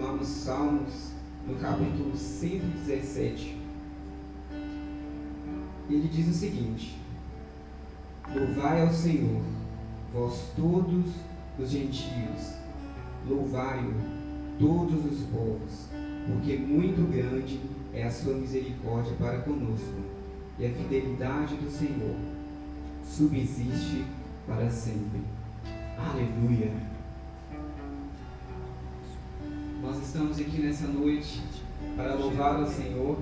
lá nos Salmos, no capítulo 117. Ele diz o seguinte: louvai ao Senhor, vós todos os gentios, louvai-o todos os povos, porque muito grande é a sua misericórdia para conosco, e a fidelidade do Senhor subsiste para sempre. Aleluia! Nós estamos aqui nessa noite para louvar ao Senhor,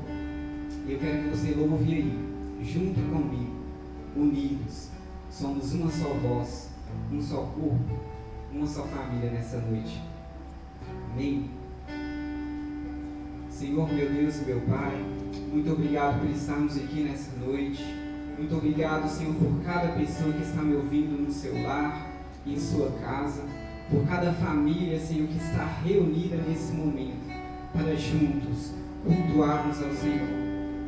e eu quero que você louve aí, junto comigo, unidos. Somos uma só voz, um só corpo, uma só família nessa noite. Amém? Senhor, meu Deus e meu Pai, muito obrigado por estarmos aqui nessa noite. Muito obrigado, Senhor, por cada pessoa que está me ouvindo no seu lar, em sua casa, por cada família, Senhor, que está reunida nesse momento, para juntos cultuarmos ao Senhor.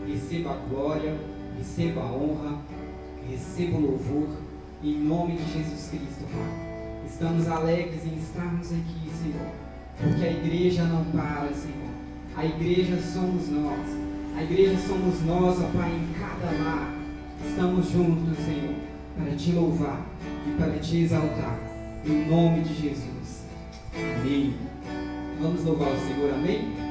Receba a glória, receba a honra, receba o louvor, em nome de Jesus Cristo, Pai. Estamos alegres em estarmos aqui, Senhor, porque a igreja não para, Senhor. A igreja somos nós. A igreja somos nós, ó Pai, em cada lar. Estamos juntos, Senhor, para te louvar e para te exaltar, em nome de Jesus. Amém. Vamos louvar o Senhor, amém?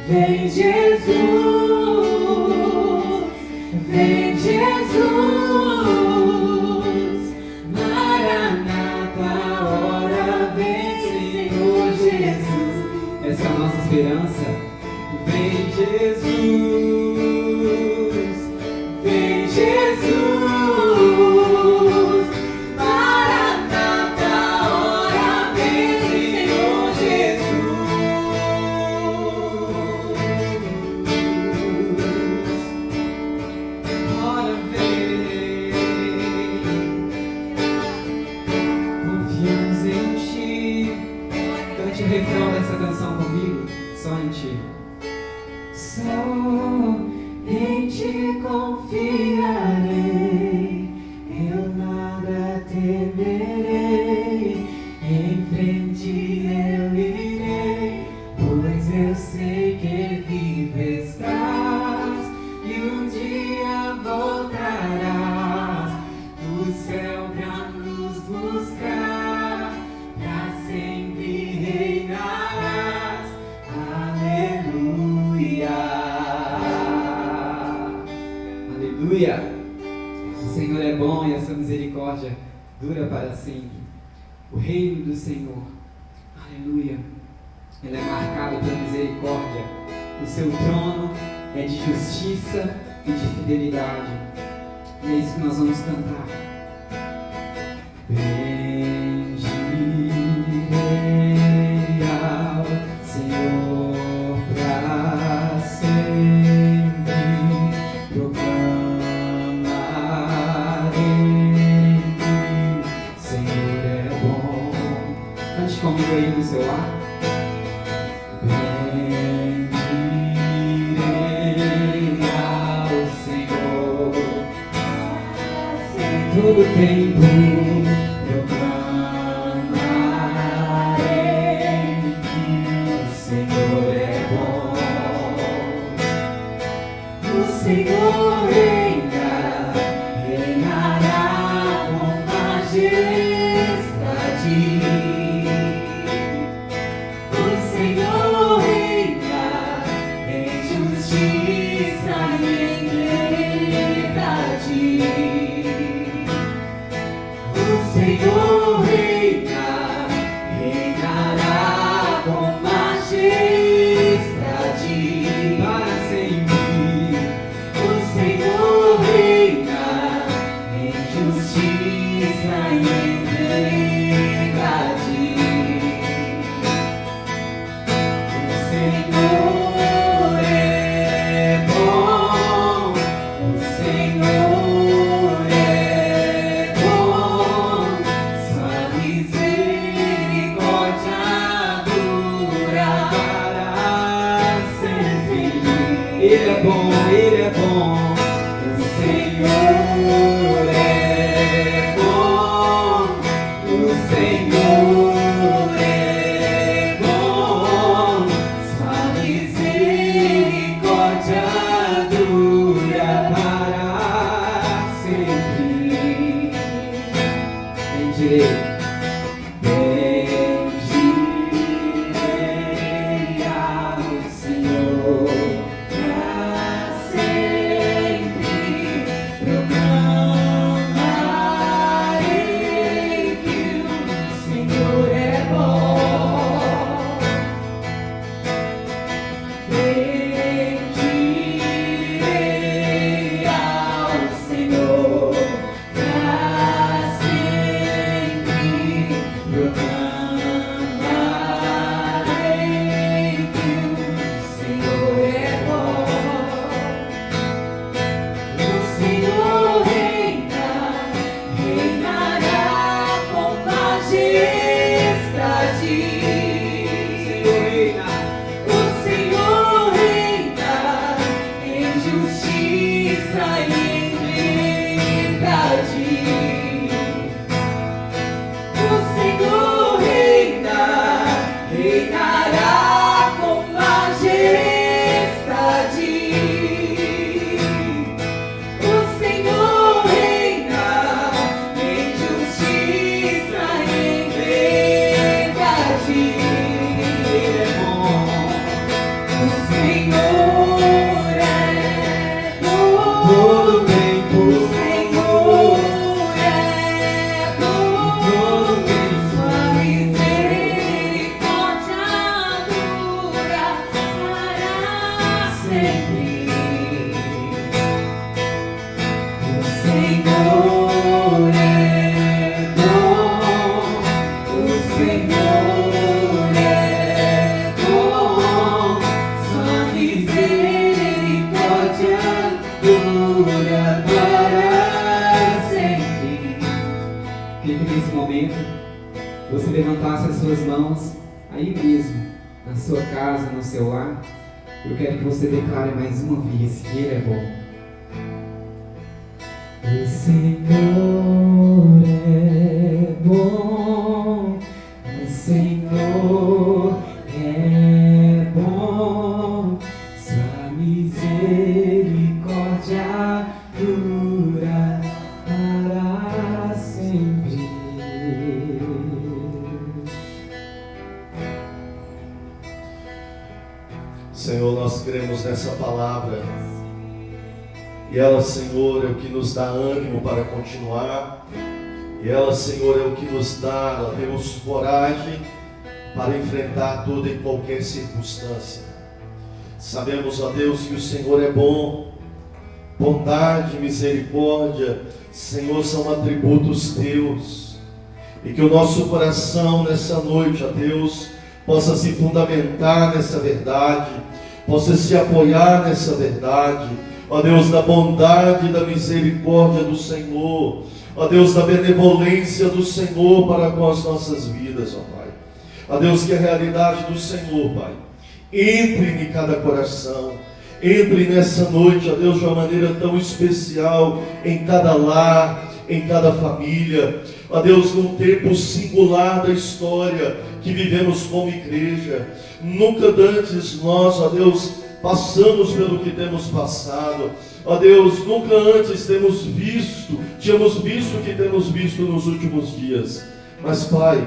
Vem Jesus, vem Jesus, Maranata, hora vem Senhor Jesus. Essa é a nossa esperança. Vem Jesus, vem Jesus, Maranata, hora vem Senhor Jesus. Hora vem, confiamos em Ti. Cante o refrão dessa canção comigo, só em Ti. Só em Ti confiarei, eu nada temerei, em frente eu irei, pois eu sei que vivo estás, e um dia voltarás do céu pra nos buscar, pra sempre reinarás. Aleluia. Aleluia. O Senhor é bom e a sua misericórdia dura para sempre. O reino do Senhor, aleluia, ele é marcado pela misericórdia. O seu trono é de justiça e de fidelidade. E é isso que nós vamos cantar. Bendirei ao Senhor pra sempre, proclamarei que o Senhor é bom. Cante comigo aí no seu lar. Bendirei ao Senhor todo tempo, proclamarei que o Senhor é bom. O Senhor reina, reinará com majestade. O Senhor reina em justiça e em verdade. O Senhor reina, reinará com majestade para sempre. O Senhor reina em justiça e em verdade. O Senhor é bom, o Senhor é bom, sua misericórdia dura para sempre. Ele é bom, Ele é bom. O Senhor é bom, o Senhor é bom, sua misericórdia dura para sempre. Bendirei, bendirei ao Senhor pra sempre. levantasse as suas mãos aí mesmo, na sua casa, no seu lar. Eu quero que você declare mais uma vez que Ele é bom. O Senhor é bom, o Senhor é bom, sua misericórdia dura para sempre. Senhor, nós cremos nessa palavra. E ela, Senhor, é o que nos dá ânimo para continuar. E ela, Senhor, é o que nos dá, nós temos coragem para enfrentar toda e qualquer circunstância. Sabemos, ó Deus, que o Senhor é bom. Bondade, misericórdia, Senhor, são atributos teus. E que o nosso coração nessa noite, ó Deus, possa se fundamentar nessa verdade, possa se apoiar nessa verdade. Ó Deus, da bondade e da misericórdia do Senhor, ó Deus, da benevolência do Senhor para com as nossas vidas, ó Pai. Ó Deus, que a realidade do Senhor, Pai, entre em cada coração, entre nessa noite, ó Deus, de uma maneira tão especial, em cada lar, em cada família, ó Deus, num tempo singular da história que vivemos como igreja. Nunca antes nós, ó Deus, passamos pelo que temos passado, ó Deus, nunca antes tínhamos visto o que temos visto nos últimos dias. Mas, Pai,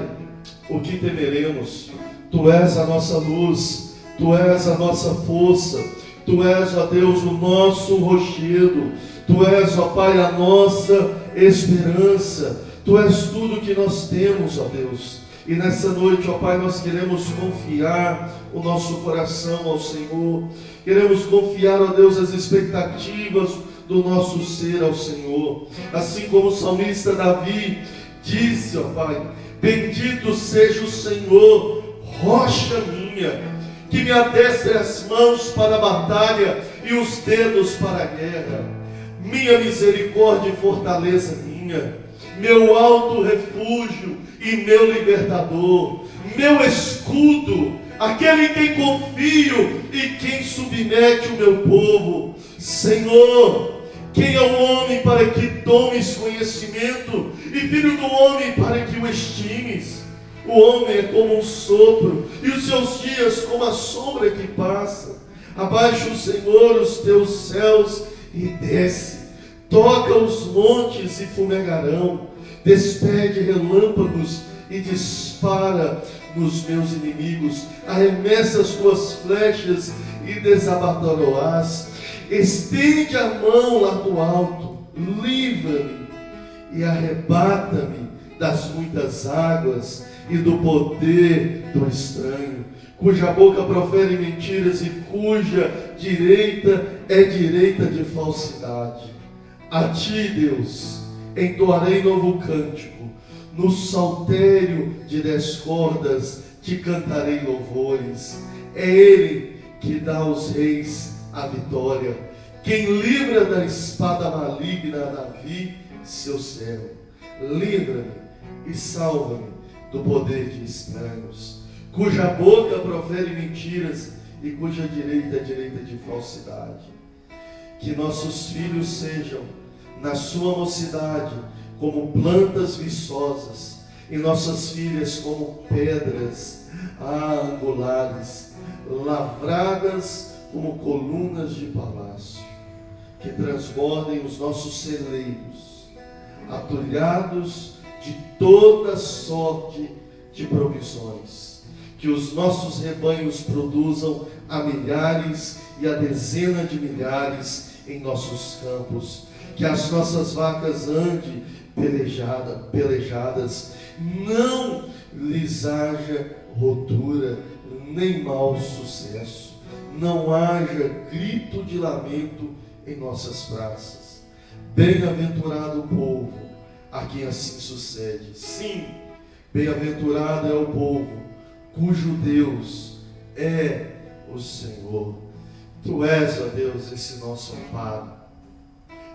o que temeremos? Tu és a nossa luz, Tu és a nossa força, Tu és, ó Deus, o nosso rochedo, Tu és, ó Pai, a nossa esperança, Tu és tudo que nós temos, ó Deus. E nessa noite, ó Pai, nós queremos confiar o nosso coração ao Senhor. Queremos confiar, ó Deus, as expectativas do nosso ser ao Senhor. Assim como o salmista Davi disse, ó Pai, bendito seja o Senhor, rocha minha, que me adestre as mãos para a batalha e os dedos para a guerra. Minha misericórdia e fortaleza minha, meu alto refúgio e meu libertador, meu escudo, aquele em quem confio e quem submete o meu povo. Senhor, quem é o homem para que tomes conhecimento, e filho do homem para que o estimes? O homem é como um sopro, e os seus dias como a sombra que passa. Abaixa o Senhor os teus céus e desce, toca os montes e fumegarão, despede relâmpagos e dispara nos meus inimigos, arremessa as tuas flechas e desabataroás. Estende a mão lá do alto, livra-me e arrebata-me das muitas águas e do poder do estranho, cuja boca profere mentiras e cuja direita é direita de falsidade. A ti, Deus, entoarei novo cântico, no saltério de 10 cordas te cantarei louvores. É Ele que dá aos reis a vitória, quem livra da espada maligna a Davi, seu servo. Livra-me e salva-me do poder de estranhos, cuja boca profere mentiras e cuja direita é direita de falsidade. Que nossos filhos sejam, na sua mocidade, como plantas viçosas, e nossas filhas como pedras angulares, lavradas como colunas de palácio, que transbordem os nossos celeiros, atulhados de toda sorte de provisões, que os nossos rebanhos produzam a milhares e a dezena de milhares em nossos campos, que as nossas vacas andem pelejadas, não lhes haja rotura, nem mau sucesso, não haja grito de lamento em nossas praças. Bem-aventurado o povo a quem assim sucede. Sim, bem-aventurado é o povo cujo Deus é o Senhor. Tu és, ó Deus, esse nosso amparo.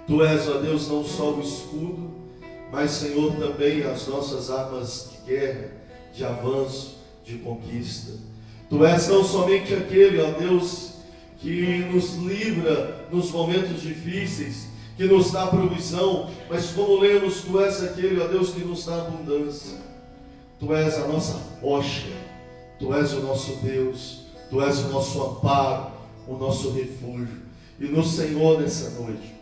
Tu és, ó Deus, não só o escudo, mas, Senhor, também as nossas armas de guerra, de avanço, de conquista. Tu és não somente aquele, ó Deus, que nos livra nos momentos difíceis, que nos dá provisão, mas como lemos, Tu és aquele, ó Deus, que nos dá abundância. Tu és a nossa rocha, Tu és o nosso Deus, Tu és o nosso amparo, o nosso refúgio. E no Senhor nessa noite,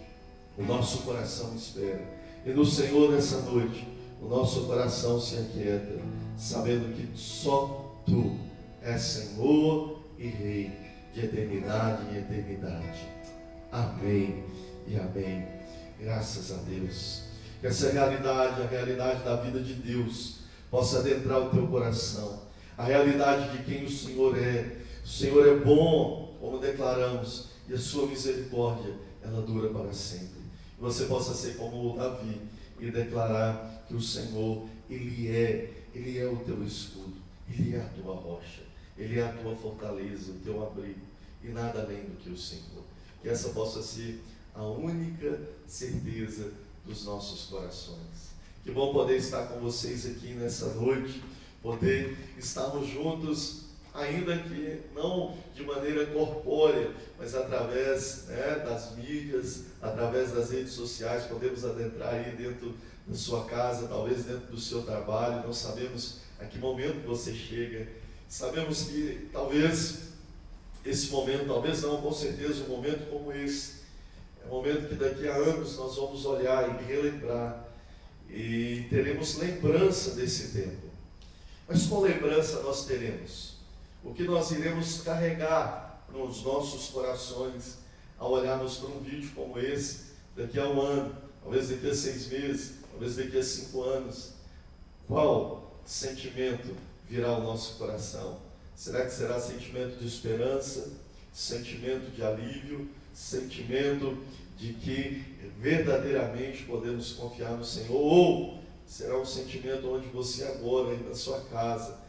o nosso coração espera. E no Senhor nessa noite, o nosso coração se aquieta, sabendo que só Tu és Senhor e Rei de eternidade em eternidade. Amém e amém. Graças a Deus. Que essa realidade, a realidade da vida de Deus, possa adentrar o teu coração. A realidade de quem o Senhor é. O Senhor é bom, como declaramos, e a sua misericórdia, ela dura para sempre. Que você possa ser como o Davi e declarar que o Senhor, Ele é o teu escudo, Ele é a tua rocha, Ele é a tua fortaleza, o teu abrigo, e nada além do que o Senhor. Que essa possa ser a única certeza dos nossos corações. Que bom poder estar com vocês aqui nessa noite, poder estarmos juntos, ainda que não de maneira corpórea, mas através das mídias, através das redes sociais, podemos adentrar aí dentro da sua casa, talvez dentro do seu trabalho. Não sabemos a que momento você chega, sabemos que talvez esse momento, talvez não, com certeza um momento como esse, é um momento que daqui a anos nós vamos olhar e relembrar, e teremos lembrança desse tempo. Mas qual lembrança nós teremos? O que nós iremos carregar nos nossos corações ao olharmos para um vídeo como esse, daqui a um ano, talvez daqui a 6 meses, talvez daqui a 5 anos? Qual sentimento virá ao nosso coração? Será que será sentimento de esperança, sentimento de alívio, sentimento de que verdadeiramente podemos confiar no Senhor? Ou será um sentimento onde você agora, aí na sua casa,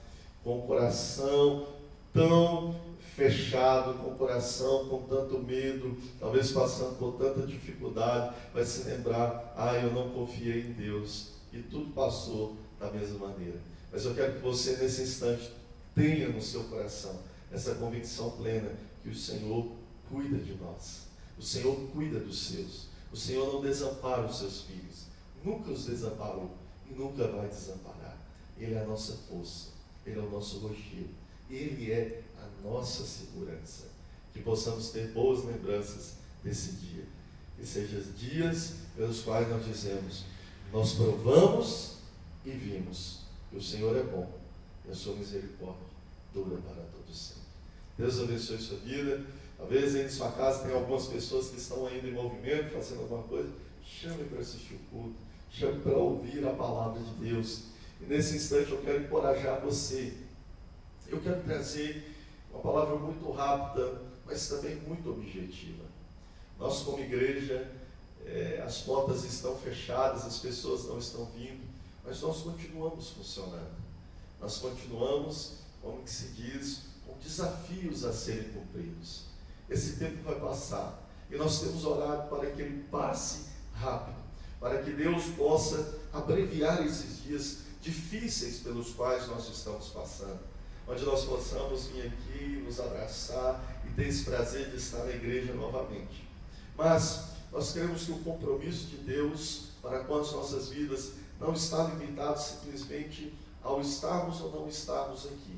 com o coração tão fechado, com o coração com tanto medo, talvez passando por tanta dificuldade, vai se lembrar: eu não confiei em Deus, e tudo passou da mesma maneira. Mas eu quero que você nesse instante tenha no seu coração essa convicção plena que o Senhor cuida de nós, o Senhor cuida dos seus, o Senhor não desampara os seus filhos, nunca os desamparou e nunca vai desamparar. Ele é a nossa força, Ele é o nosso rochedo, Ele é a nossa segurança. Que possamos ter boas lembranças desse dia, que sejam dias pelos quais nós dizemos: nós provamos e vimos que o Senhor é bom e a sua misericórdia dura para todos sempre. Deus abençoe sua vida. Talvez aí em sua casa tenha algumas pessoas que estão ainda em movimento, fazendo alguma coisa. Chame para assistir o culto, chame para ouvir a palavra de Deus. E nesse instante eu quero encorajar você. Eu quero trazer uma palavra muito rápida, mas também muito objetiva. Nós, como igreja, as portas estão fechadas, as pessoas não estão vindo, mas nós continuamos funcionando. Nós continuamos, como que se diz, com desafios a serem cumpridos. Esse tempo vai passar e nós temos orado para que ele passe rápido, para que Deus possa abreviar esses dias difíceis pelos quais nós estamos passando, onde nós possamos vir aqui, nos abraçar e ter esse prazer de estar na igreja novamente. Mas nós queremos que o compromisso de Deus para com as nossas vidas não está limitado simplesmente ao estarmos ou não estarmos aqui,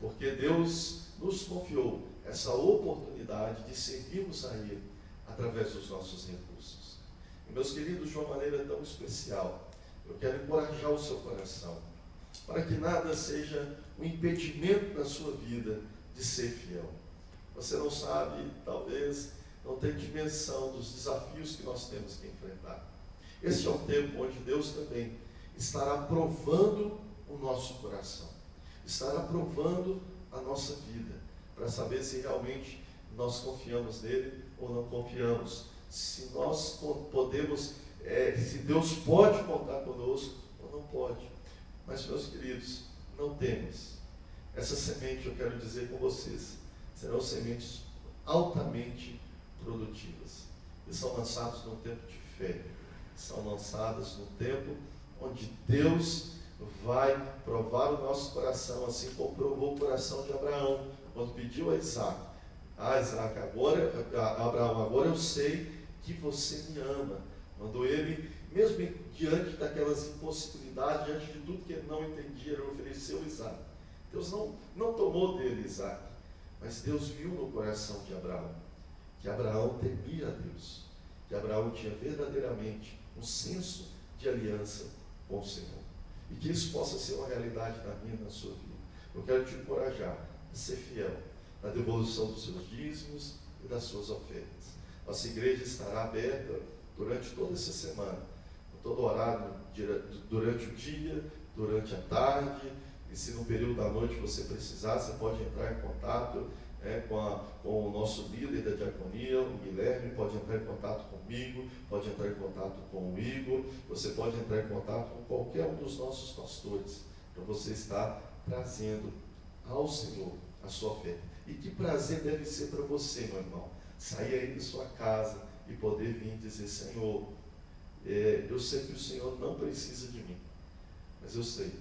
porque Deus nos confiou essa oportunidade de servirmos a Ele através dos nossos recursos. E, meus queridos, de uma maneira tão especial, eu quero encorajar o seu coração, para que nada seja um impedimento na sua vida de ser fiel. Você não sabe, talvez, não tem dimensão dos desafios que nós temos que enfrentar. Este é um tempo onde Deus também estará provando o nosso coração, estará provando a nossa vida, para saber se realmente nós confiamos nele ou não confiamos, se nós podemos, se Deus pode contar conosco ou não pode. Mas, meus queridos, não temas. Essa semente, eu quero dizer com vocês, serão sementes altamente produtivas, e são lançadas num tempo de fé, são lançadas num tempo onde Deus vai provar o nosso coração, assim como provou o coração de Abraão, quando pediu a Isaac. Isaac, Abraão, agora eu sei que você me ama. Mandou ele, mesmo diante daquelas impossibilidades, diante de tudo que ele não entendia, ele ofereceu Isaac. Deus não tomou dele Isaac, mas Deus viu no coração de Abraão, que Abraão temia a Deus, que Abraão tinha verdadeiramente um senso de aliança com o Senhor. E que isso possa ser uma realidade na minha e na sua vida. Eu quero te encorajar a ser fiel na devolução dos seus dízimos e das suas ofertas. Nossa igreja estará aberta durante toda essa semana, em todo horário, durante o dia, durante a tarde, e se no período da noite você precisar, você pode entrar em contato com o nosso líder da diaconia, o Guilherme, pode entrar em contato comigo, pode entrar em contato com o Igor, você pode entrar em contato com qualquer um dos nossos pastores, para você estar trazendo ao Senhor a sua oferta. E que prazer deve ser para você, meu irmão, sair aí da sua casa e poder vir e dizer: Senhor, eu sei que o Senhor não precisa de mim, mas eu sei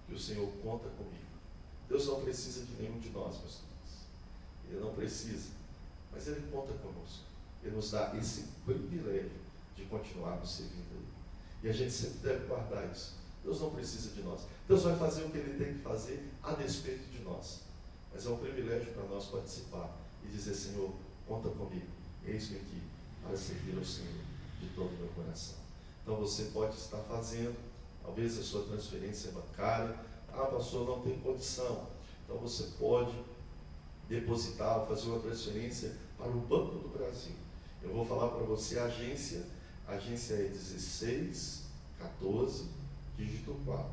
que o Senhor conta comigo. Deus não precisa de nenhum de nós, meus filhos. Ele não precisa, mas Ele conta conosco. Ele nos dá esse privilégio de continuarmos servindo Ele. E a gente sempre deve guardar isso. Deus não precisa de nós. Deus vai fazer o que Ele tem que fazer a despeito de nós. Mas é um privilégio para nós participar e dizer: Senhor, conta comigo. Eis-me aqui para servir ao Senhor de todo o meu coração. Então você pode estar fazendo, talvez a sua transferência bancária. Pastor, não tem condição. Então você pode depositar, fazer uma transferência para o Banco do Brasil. Eu vou falar para você a agência é 1614, dígito 4.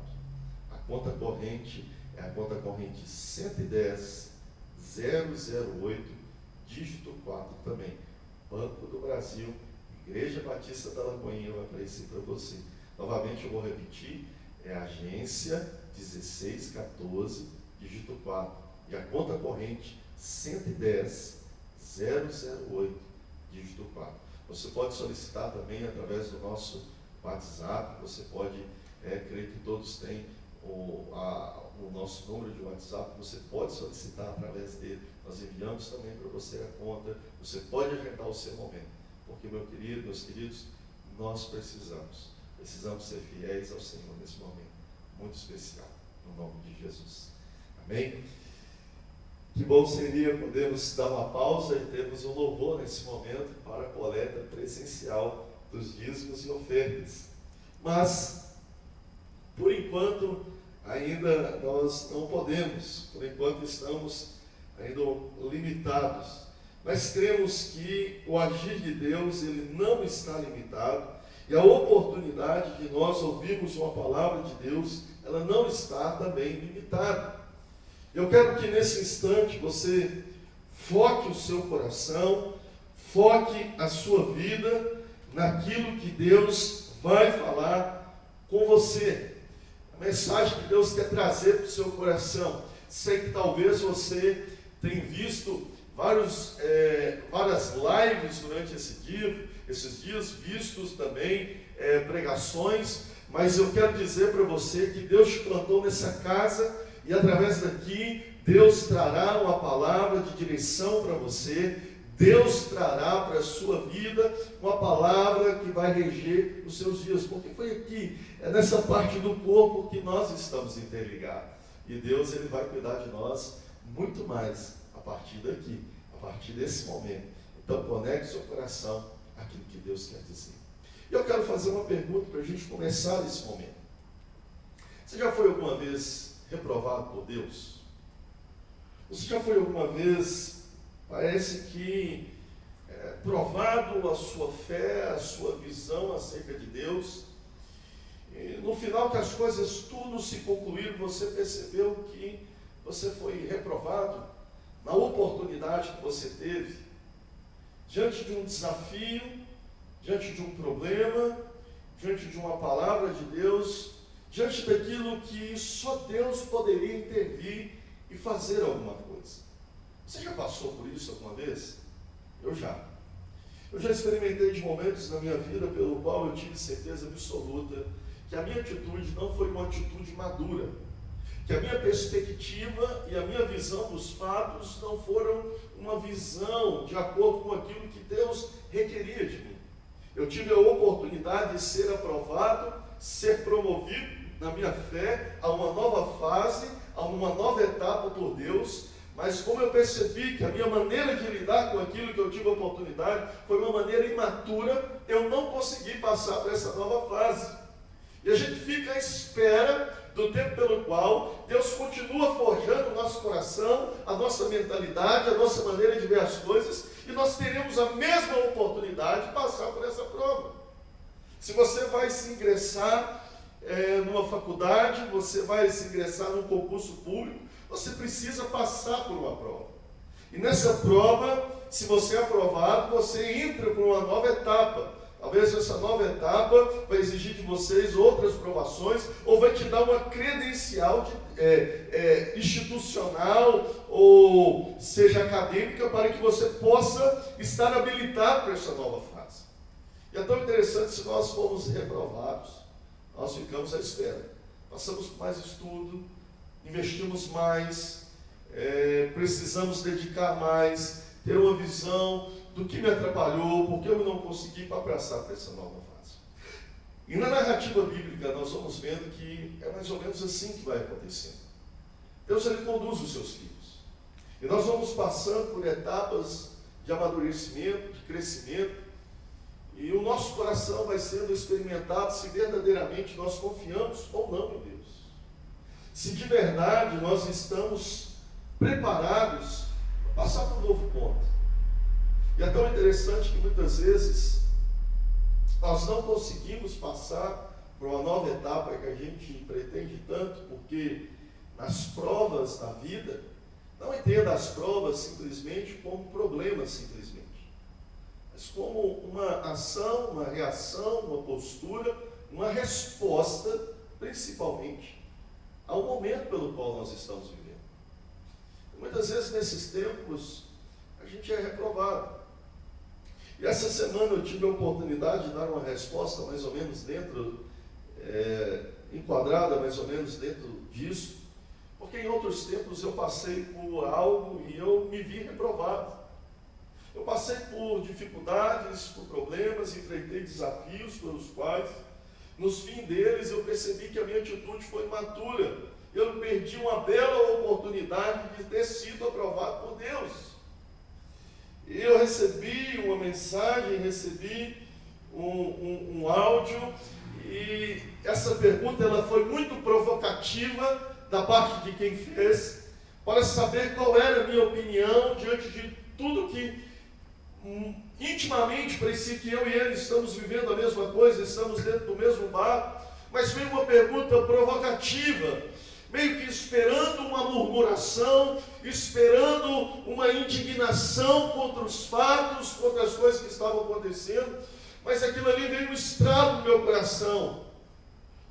A conta corrente é a conta corrente 110 008, dígito 4 também. Banco do Brasil, Igreja Batista da Lagoinha, vai aparecer para você. Novamente eu vou repetir, é a agência 1614, dígito 4. E a conta corrente 110 008, dígito 4. Você pode solicitar também através do nosso WhatsApp. Você pode, creio que todos têm o nosso número de WhatsApp. Você pode solicitar através dele. Nós enviamos também para você a conta. Você pode agendar o seu momento, porque, meus queridos, nós precisamos ser fiéis ao Senhor nesse momento muito especial, no nome de Jesus. Amém? Que bom seria podermos dar uma pausa e termos um louvor nesse momento para a coleta presencial dos dízimos e ofertas. Mas, por enquanto, ainda nós não podemos, por enquanto estamos ainda limitados. Mas cremos que o agir de Deus, ele não está limitado, e a oportunidade de nós ouvirmos uma palavra de Deus, ela não está também limitada. Eu quero que nesse instante você foque o seu coração, foque a sua vida naquilo que Deus vai falar com você. A mensagem que Deus quer trazer para o seu coração. Sei que talvez você tenha visto várias lives durante esses dias, vistos também pregações, mas eu quero dizer para você que Deus te plantou nessa casa. E através daqui, Deus trará uma palavra de direção para você. Deus trará para a sua vida uma palavra que vai reger os seus dias. Porque foi aqui, nessa parte do corpo que nós estamos interligados. E Deus, ele vai cuidar de nós muito mais a partir daqui, a partir desse momento. Então, conecte seu coração àquilo que Deus quer dizer. E eu quero fazer uma pergunta para a gente começar esse momento. Você já foi alguma vez reprovado por Deus? Você já foi alguma vez, parece que, provado a sua fé, a sua visão acerca de Deus, e no final que as coisas tudo se concluíram, você percebeu que você foi reprovado na oportunidade que você teve, diante de um desafio, diante de um problema, diante de uma palavra de Deus, diante daquilo que só Deus poderia intervir e fazer alguma coisa. Você já passou por isso alguma vez? Eu já experimentei de momentos na minha vida pelo qual eu tive certeza absoluta que a minha atitude não foi uma atitude madura, que a minha perspectiva e a minha visão dos fatos não foram uma visão de acordo com aquilo que Deus requeria de mim. Eu tive a oportunidade de ser aprovado, ser promovido na minha fé a uma nova fase, a uma nova etapa por Deus, mas como eu percebi que a minha maneira de lidar com aquilo que eu tive a oportunidade foi uma maneira imatura, eu não consegui passar para essa nova fase. E a gente fica à espera do tempo pelo qual Deus continua forjando o nosso coração, a nossa mentalidade, a nossa maneira de ver as coisas, e nós teremos a mesma oportunidade de passar por essa prova. Se você vai se ingressar numa faculdade, você vai se ingressar num concurso público, você precisa passar por uma prova. E nessa prova, se você é aprovado, você entra por uma nova etapa. Talvez essa nova etapa vai exigir de vocês outras provações, ou vai te dar uma credencial institucional, ou seja, acadêmica, para que você possa estar habilitado para essa nova fase. E é tão interessante, se nós formos reprovados, nós ficamos à espera. Passamos por mais estudo, investimos mais, precisamos dedicar mais, ter uma visão do que me atrapalhou, porque eu não consegui passar para essa nova fase. E na narrativa bíblica nós vamos vendo que é mais ou menos assim que vai acontecendo. Deus, ele conduz os seus filhos. E nós vamos passando por etapas de amadurecimento, de crescimento, e o nosso coração vai sendo experimentado se verdadeiramente nós confiamos ou não em Deus. Se de verdade nós estamos preparados para passar para um novo ponto. E é tão interessante que muitas vezes nós não conseguimos passar por uma nova etapa que a gente pretende tanto, porque nas provas da vida, não entenda as provas simplesmente como problemas simplesmente, mas como uma ação, uma reação, uma postura, uma resposta, principalmente, ao momento pelo qual nós estamos vivendo. E muitas vezes nesses tempos a gente é reprovado. E essa semana eu tive a oportunidade de dar uma resposta mais ou menos dentro, enquadrada mais ou menos dentro disso, porque em outros tempos eu passei por algo e eu me vi reprovado. Eu passei por dificuldades, por problemas, enfrentei desafios pelos quais, nos fins deles, eu percebi que a minha atitude foi imatura. Eu perdi uma bela oportunidade de ter sido aprovado por Deus. Eu recebi uma mensagem, recebi um áudio, e essa pergunta ela foi muito provocativa da parte de quem fez, para saber qual era a minha opinião diante de tudo que intimamente parecia que eu e ele estamos vivendo a mesma coisa, estamos dentro do mesmo barco, mas veio uma pergunta provocativa, meio que esperando uma murmuração, esperando uma indignação contra os fatos, contra as coisas que estavam acontecendo, mas aquilo ali veio um estralo no meu coração.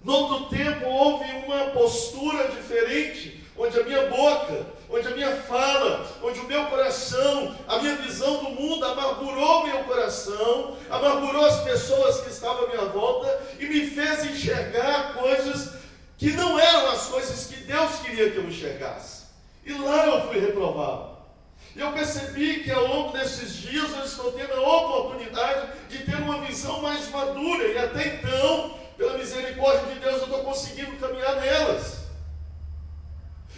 No outro tempo houve uma postura diferente, onde a minha boca, onde a minha fala, onde o meu coração, a minha visão do mundo amargurou meu coração, amargurou as pessoas que estavam à minha volta e me fez enxergar coisas que não eram as coisas que Deus queria que eu enxergasse. E lá eu fui reprovado. E eu percebi que ao longo desses dias eu estou tendo a oportunidade de ter uma visão mais madura. E até então, pela misericórdia de Deus, eu estou conseguindo caminhar nelas.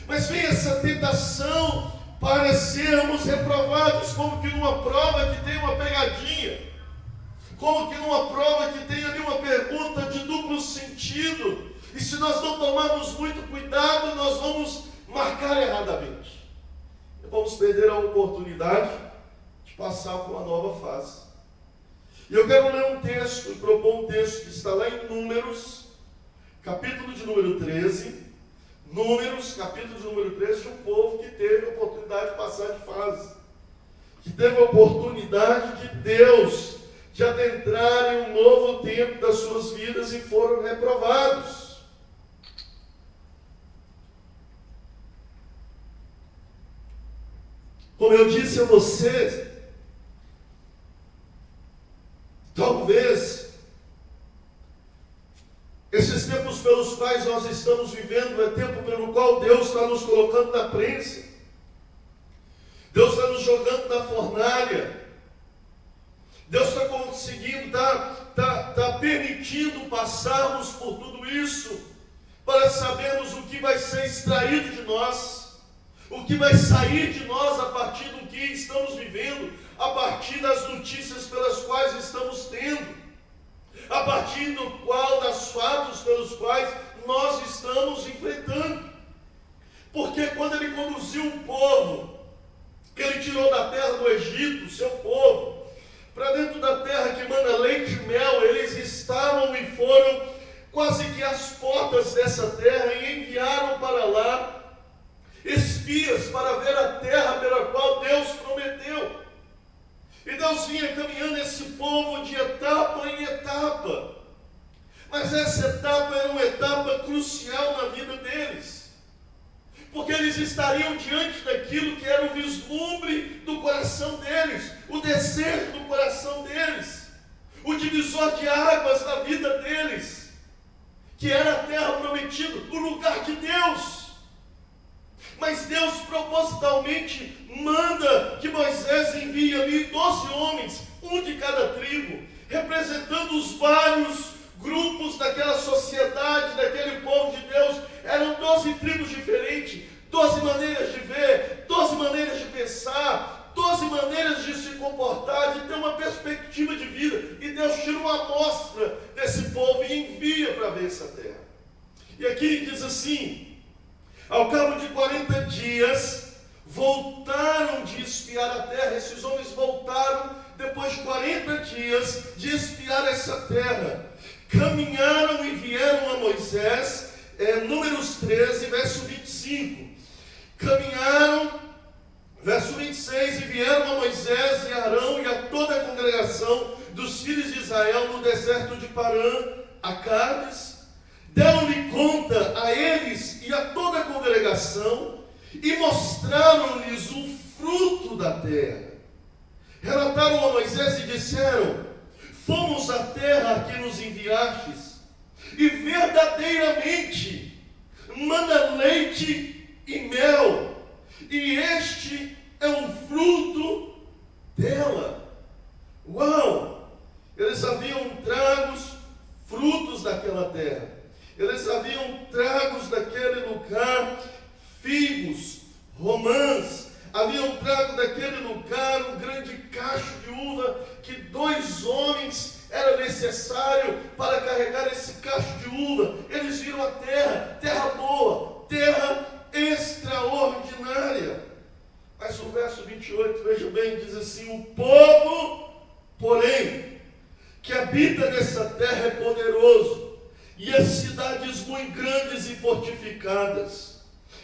Mas vem essa tentação para sermos reprovados, como que numa prova que tem uma pegadinha. Como que numa prova que tem ali uma pergunta de duplo sentido. E se nós não tomarmos muito cuidado, nós vamos marcar erradamente. E vamos perder a oportunidade de passar por uma nova fase. E eu quero ler um texto e propor um texto que está lá em Números, capítulo de número 13. Números, capítulo de número 13, de um povo que teve a oportunidade de passar de fase. Que teve a oportunidade de Deus de adentrar em um novo tempo das suas vidas e foram reprovados. Como eu disse a vocês, talvez esses tempos quais nós estamos vivendo é tempo pelo qual Deus está nos colocando na prensa. Deus está nos jogando na fornalha. Deus está conseguindo, está permitindo passarmos por tudo isso, para sabermos o que vai ser extraído de nós, o que vai sair de nós a partir do que estamos vivendo, a partir das notícias pelas quais estamos tendo, a partir das fatos pelos quais nós estamos enfrentando. Porque quando ele conduziu um povo, que ele tirou da terra do Egito, seu povo, para dentro da terra que manda leite e mel, eles estavam e foram quase que às portas dessa terra e enviaram para lá espias para ver a terra pela qual Deus prometeu. E Deus vinha caminhando esse povo de etapa em etapa. Mas essa etapa era uma etapa crucial na vida deles. Porque eles estariam diante daquilo que era o vislumbre do coração deles, o desejo do coração deles, o divisor de águas na vida deles, que era a terra prometida, o lugar de Deus. Mas Deus propositalmente manda que Moisés envie ali 12 homens, um de cada tribo, representando os vários grupos daquela sociedade, daquele povo de Deus. Eram 12 tribos diferentes, 12 maneiras de ver, 12 maneiras de pensar, 12 maneiras de se comportar, de ter uma perspectiva de vida. E Deus tira uma amostra desse povo e envia para ver essa terra. E aqui diz assim: ao cabo de 40 dias, voltaram de espiar a terra. Esses homens voltaram depois de 40 dias de espiar essa terra. Caminharam e vieram a Moisés, Números 13, verso 25. Caminharam, verso 26, e vieram a Moisés e Arão e a toda a congregação dos filhos de Israel no deserto de Parã, a Cádiz. Deram-lhe conta a eles e a toda a congregação e mostraram-lhes o fruto da terra. Relataram a Moisés e disseram: fomos à terra a que nos enviastes, e verdadeiramente manda leite e mel, e este é o fruto dela. Uau! Eles haviam tragos frutos daquela terra. Eles haviam tragos daquele lugar figos, romãs. Haviam trago daquele lugar um grande cacho de uva, que 2 homens era necessário para carregar esse cacho de uva. Eles viram a terra, terra boa, terra extraordinária. Mas o verso 28, veja bem, diz assim: o povo, porém, que habita nessa terra é poderoso, e as cidades muito grandes e fortificadas.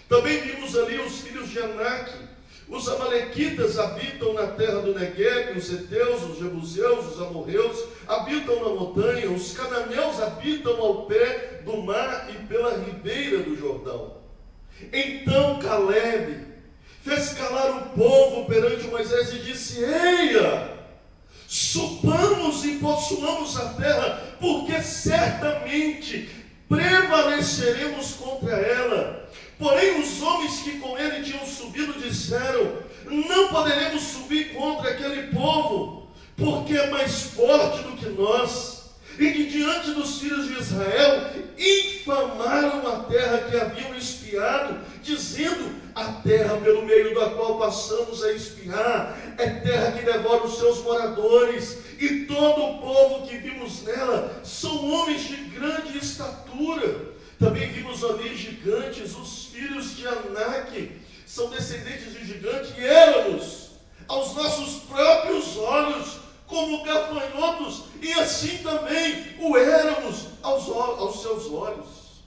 Também vimos ali os filhos de Anak. Os amalequitas habitam na terra do Negueb, os heteus, os jebuseus, os amorreus habitam na montanha, os cananeus habitam ao pé do mar e pela ribeira do Jordão. Então Calebe fez calar o povo perante Moisés e disse: eia, subamos e possuamos a terra, porque certamente prevaleceremos contra ela. Porém os homens que com ele tinham subido disseram: não poderemos subir contra aquele povo, porque é mais forte do que nós. E que diante dos filhos de Israel infamaram a terra que haviam espiado, dizendo: a terra pelo meio da qual passamos a espiar é terra que devora os seus moradores, e todo o povo que vimos nela são homens de grande estatura. Também vimos ali gigantes, os filhos de Anak são descendentes de gigantes, e éramos aos nossos próprios olhos como gafanhotos, e assim também o éramos aos seus olhos.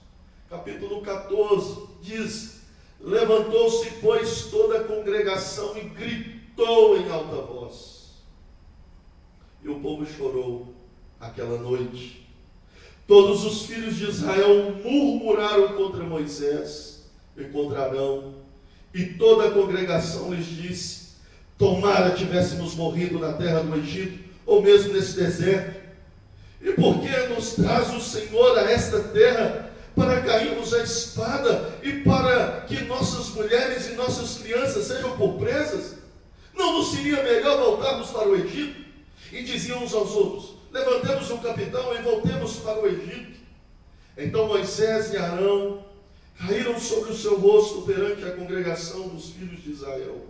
Capítulo 14 diz: levantou-se, pois, toda a congregação e gritou em alta voz, e o povo chorou aquela noite. Todos os filhos de Israel murmuraram contra Moisés e contra Arão, e toda a congregação lhes disse: tomara tivéssemos morrido na terra do Egito, ou mesmo nesse deserto. E por que nos traz o Senhor a esta terra, para cairmos à espada e para que nossas mulheres e nossas crianças sejam por presas? Não nos seria melhor voltarmos para o Egito? E diziam uns aos outros: levantemos um capitão e voltemos para o Egito. Então Moisés e Arão caíram sobre o seu rosto perante a congregação dos filhos de Israel.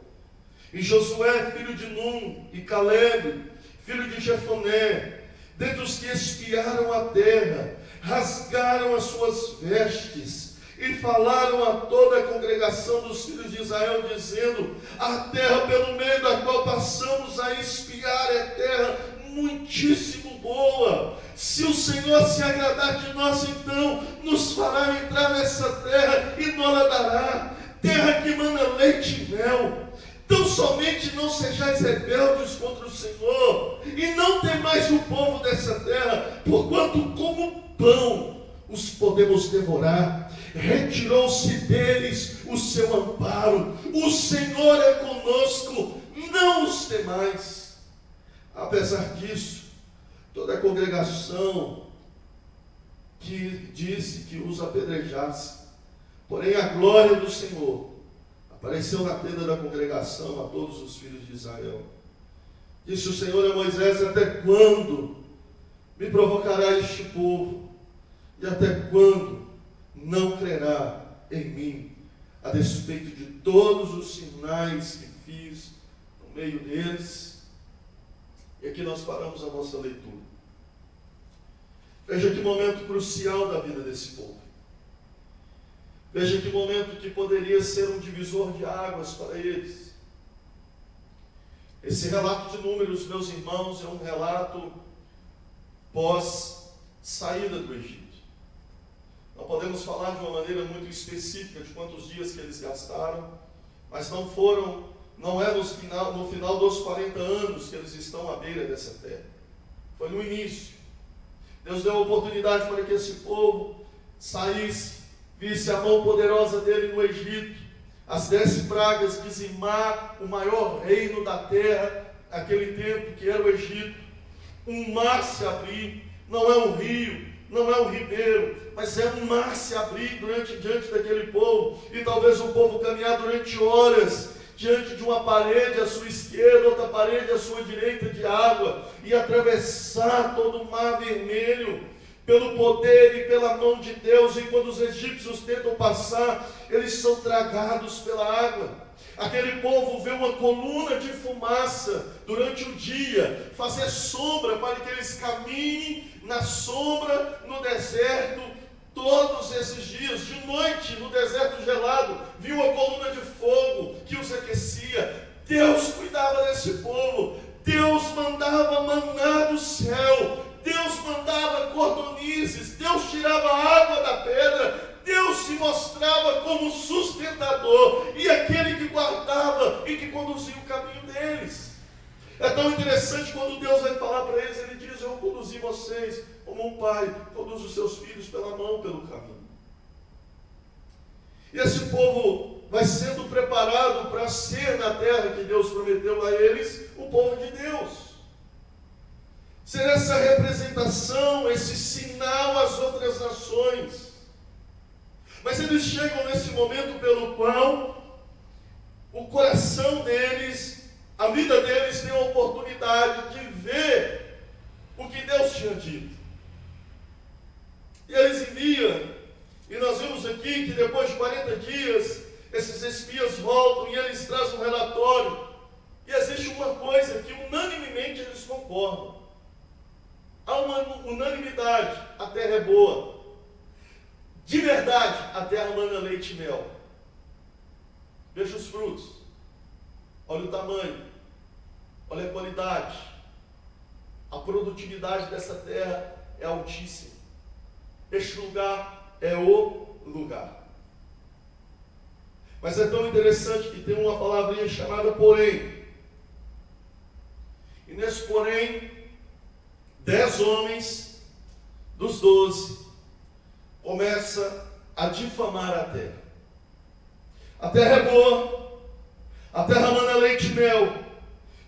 E Josué, filho de Num, e Caleb, filho de Jefoné, dentre os que espiaram a terra, rasgaram as suas vestes e falaram a toda a congregação dos filhos de Israel, dizendo: a terra pelo meio da qual passamos a espiar é terra muitíssimo boa. Se o Senhor se agradar de nós, então nos fará entrar nessa terra e nos dará, terra que mana leite e mel. Tão somente não sejais rebeldes contra o Senhor, e não temais o povo dessa terra, porquanto como pão os podemos devorar. Retirou-se deles o seu amparo. O Senhor é conosco, não os temais. Apesar disso, toda a congregação que disse que os apedrejasse, porém a glória do Senhor apareceu na tenda da congregação a todos os filhos de Israel. Disse o Senhor a Moisés: até quando me provocará este povo? E até quando não crerá em mim, a despeito de todos os sinais que fiz no meio deles? E aqui nós paramos a nossa leitura. Veja que momento crucial da vida desse povo. Veja que momento que poderia ser um divisor de águas para eles. Esse relato de Números, meus irmãos, é um relato pós saída do Egito. Não podemos falar de uma maneira muito específica de quantos dias que eles gastaram, mas não é no final dos 40 anos que eles estão à beira dessa terra. Foi no início. Deus deu a oportunidade para que esse povo saísse, visse a mão poderosa dele no Egito, as 10 pragas dizimar o maior reino da terra, naquele tempo que era o Egito. Um mar se abrir, não é um rio, não é um ribeiro, mas é um mar se abrir diante daquele povo, e talvez o povo caminhar durante horas, diante de uma parede à sua esquerda, outra parede à sua direita de água, e atravessar todo o mar vermelho, pelo poder e pela mão de Deus. E quando os egípcios tentam passar, eles são tragados pela água. Aquele povo vê uma coluna de fumaça durante o dia, fazer sombra para que eles caminhem na sombra no deserto todos esses dias. De noite, no deserto gelado, viu uma coluna de fogo que os aquecia. Deus cuidava desse povo. Deus mandava maná do céu. Deus mandava cordonizes. Deus tirava a água da pedra. Deus se mostrava como sustentador e aquele que guardava e que conduzia o caminho deles. É tão interessante quando Deus vai falar para eles, ele diz: eu conduzi vocês como um pai conduz os seus filhos pela mão, pelo caminho. E esse povo vai sendo preparado para ser na terra que Deus prometeu a eles, o povo de Deus. Ser essa representação, esse sinal às outras nações. Mas eles chegam nesse momento pelo qual o coração deles, a vida deles tem a oportunidade de ver o que Deus tinha dito. E eles enviam, e nós vimos aqui que depois de 40 dias, esses espias voltam e eles trazem um relatório. E existe uma coisa que unanimemente eles concordam. Há uma unanimidade: a terra é boa. De verdade, a terra mana leite e mel. Veja os frutos. Olha o tamanho. Olha a qualidade. A produtividade dessa terra é altíssima. Este lugar é o lugar. Mas é tão interessante que tem uma palavrinha chamada porém. E nesse porém, 10 homens dos 12 começa a difamar a terra. A terra é boa, a terra mana leite e mel,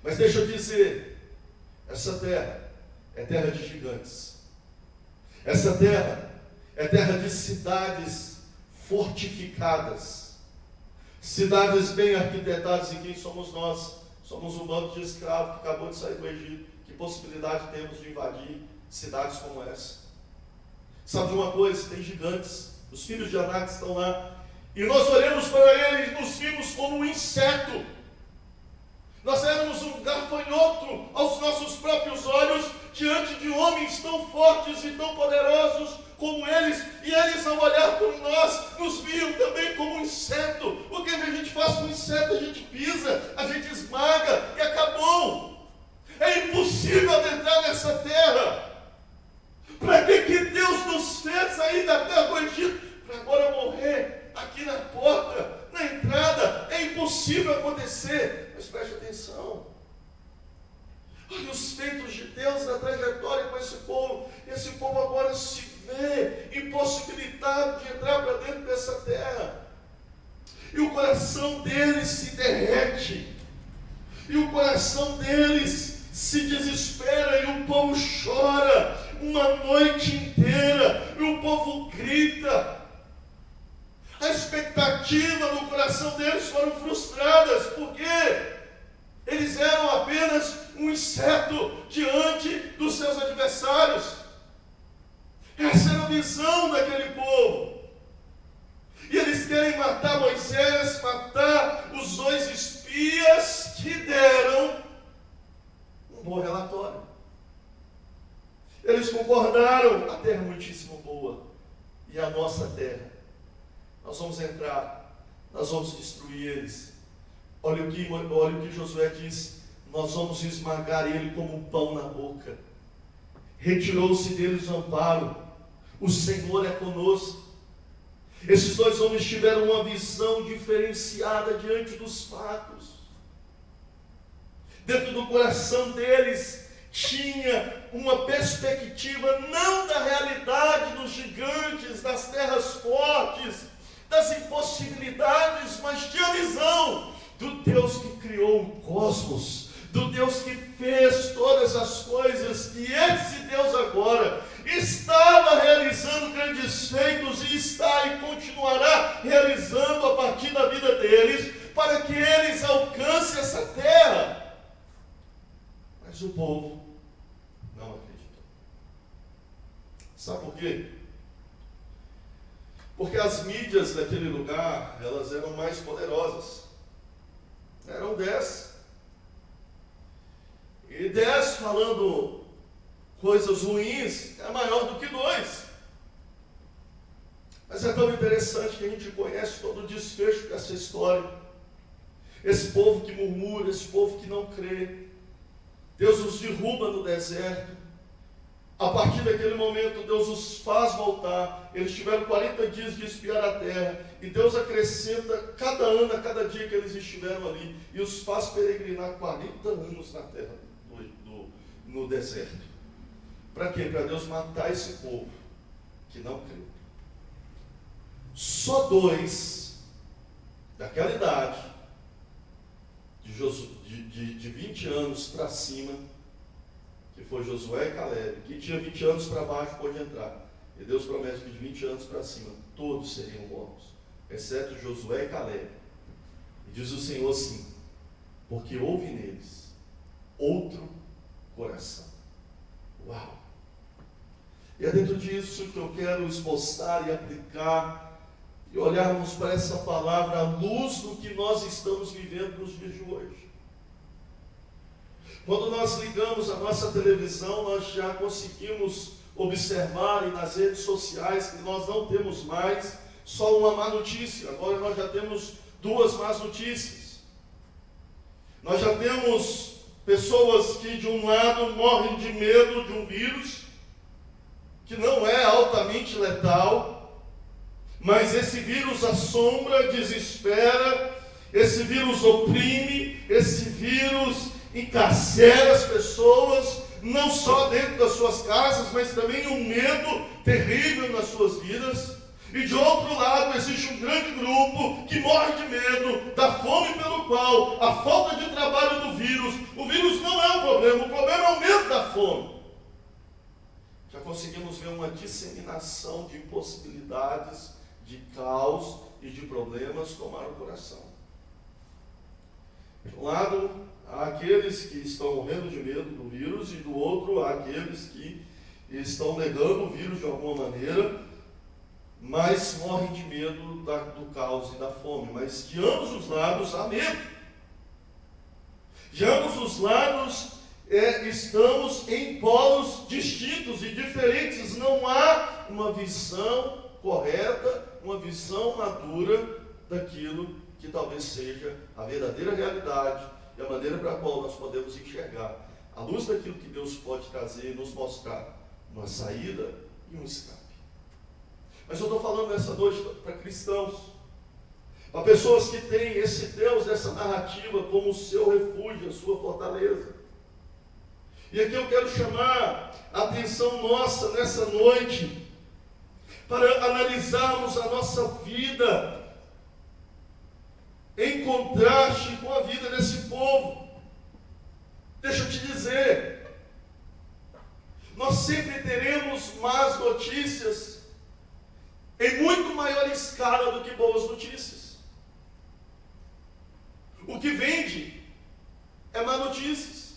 mas deixa eu dizer, essa terra é terra de gigantes. Essa terra É terra de cidades fortificadas, cidades bem arquitetadas. E quem somos nós? Somos um bando de escravos que acabou de sair do Egito. Que possibilidade temos de invadir cidades como essa? Sabe de uma coisa? Tem gigantes, os filhos de Anak estão lá, e nós olhamos para eles e nos vimos como um inseto. Nós éramos um gafanhoto aos nossos próprios olhos, diante de homens tão fortes e tão poderosos como eles, e eles, ao olhar por nós, nos viam também como um inseto. O que a gente faz com o inseto? A gente pisa, a gente esmaga e acabou. É impossível adentrar nessa terra. Para que Deus nos fez sair da terra do Egito? Para agora morrer aqui na porta, na entrada? É impossível acontecer. Mas preste atenção. Olha os feitos de Deus na trajetória com esse povo. Esse povo agora se vê impossibilitado de entrar para dentro dessa terra. E o coração deles se derrete. E o coração deles se desespera. E o povo chora uma noite inteira. E o povo grita. A expectativa no coração deles foram frustradas. Por quê? Eles eram apenas um inseto diante dos seus adversários. Essa era a visão daquele povo. E eles querem matar Moisés, matar os 2 espias que deram um bom relatório. Eles concordaram: a terra é muitíssimo boa, e a nossa terra, nós vamos entrar, nós vamos destruir eles. Olha o que Josué diz: nós vamos esmagar ele como pão na boca. Retirou-se deles o amparo, o Senhor é conosco. Esses 2 homens tiveram uma visão diferenciada diante dos fatos. Dentro do coração deles tinha uma perspectiva não da realidade dos gigantes, das terras fortes, das impossibilidades, mas tinha a visão do Deus que criou o cosmos, do Deus que fez todas as coisas, que esse Deus agora estava realizando grandes feitos e está e continuará realizando a partir da vida deles, para que eles alcancem essa terra. Mas o povo não acreditou. Sabe por quê? Porque as mídias daquele lugar, elas eram mais poderosas. Eram 10. E 10 falando coisas ruins é maior do que 2. Mas é tão interessante que a gente conhece todo o desfecho dessa história. Esse povo que murmura, esse povo que não crê. Deus os derruba no deserto. A partir daquele momento, Deus os faz voltar. Eles tiveram 40 dias de espiar a terra. E Deus acrescenta cada ano, a cada dia que eles estiveram ali. E os faz peregrinar 40 anos na terra, no deserto. Para quê? Para Deus matar esse povo que não creu. Só 2 daquela idade, de 20 anos para cima, que foi Josué e Caleb, que tinha 20 anos para baixo, pode entrar. E Deus promete que de 20 anos para cima, todos seriam mortos, exceto Josué e Caleb. E diz o Senhor assim: porque houve neles outro coração. Uau! E é dentro disso que eu quero esboçar e aplicar, e olharmos para essa palavra à luz do que nós estamos vivendo nos dias de hoje. Quando nós ligamos a nossa televisão, nós já conseguimos observar, e nas redes sociais, que nós não temos mais só uma má notícia. Agora nós já temos 2 más notícias. Nós já temos pessoas que de um lado morrem de medo de um vírus, que não é altamente letal, mas esse vírus assombra, desespera, esse vírus oprime, esse vírus encarcera as pessoas, não só dentro das suas casas, mas também um medo terrível nas suas vidas. E de outro lado existe um grande grupo que morre de medo da fome, pelo qual a falta de trabalho do vírus, o vírus não é o problema é o medo da fome. Já conseguimos ver uma disseminação resignação de impossibilidades, de caos e de problemas tomar o coração. De um lado, há aqueles que estão morrendo de medo do vírus, e do outro, há aqueles que estão negando o vírus de alguma maneira, mas morrem de medo do caos e da fome. Mas de ambos os lados há medo. De ambos os lados estamos em polos distintos e diferentes. Não há uma visão correta, uma visão madura daquilo que talvez seja a verdadeira realidade e a maneira para a qual nós podemos enxergar, à luz daquilo que Deus pode trazer e nos mostrar, uma saída e um escape. Mas eu estou falando nessa noite para cristãos, para pessoas que têm esse Deus, essa narrativa como o seu refúgio, a sua fortaleza. E aqui eu quero chamar a atenção nossa nessa noite, para analisarmos a nossa vida em contraste com a vida desse povo. Deixa eu te dizer, nós sempre teremos más notícias em muito maior escala do que boas notícias. O que vende é má notícias.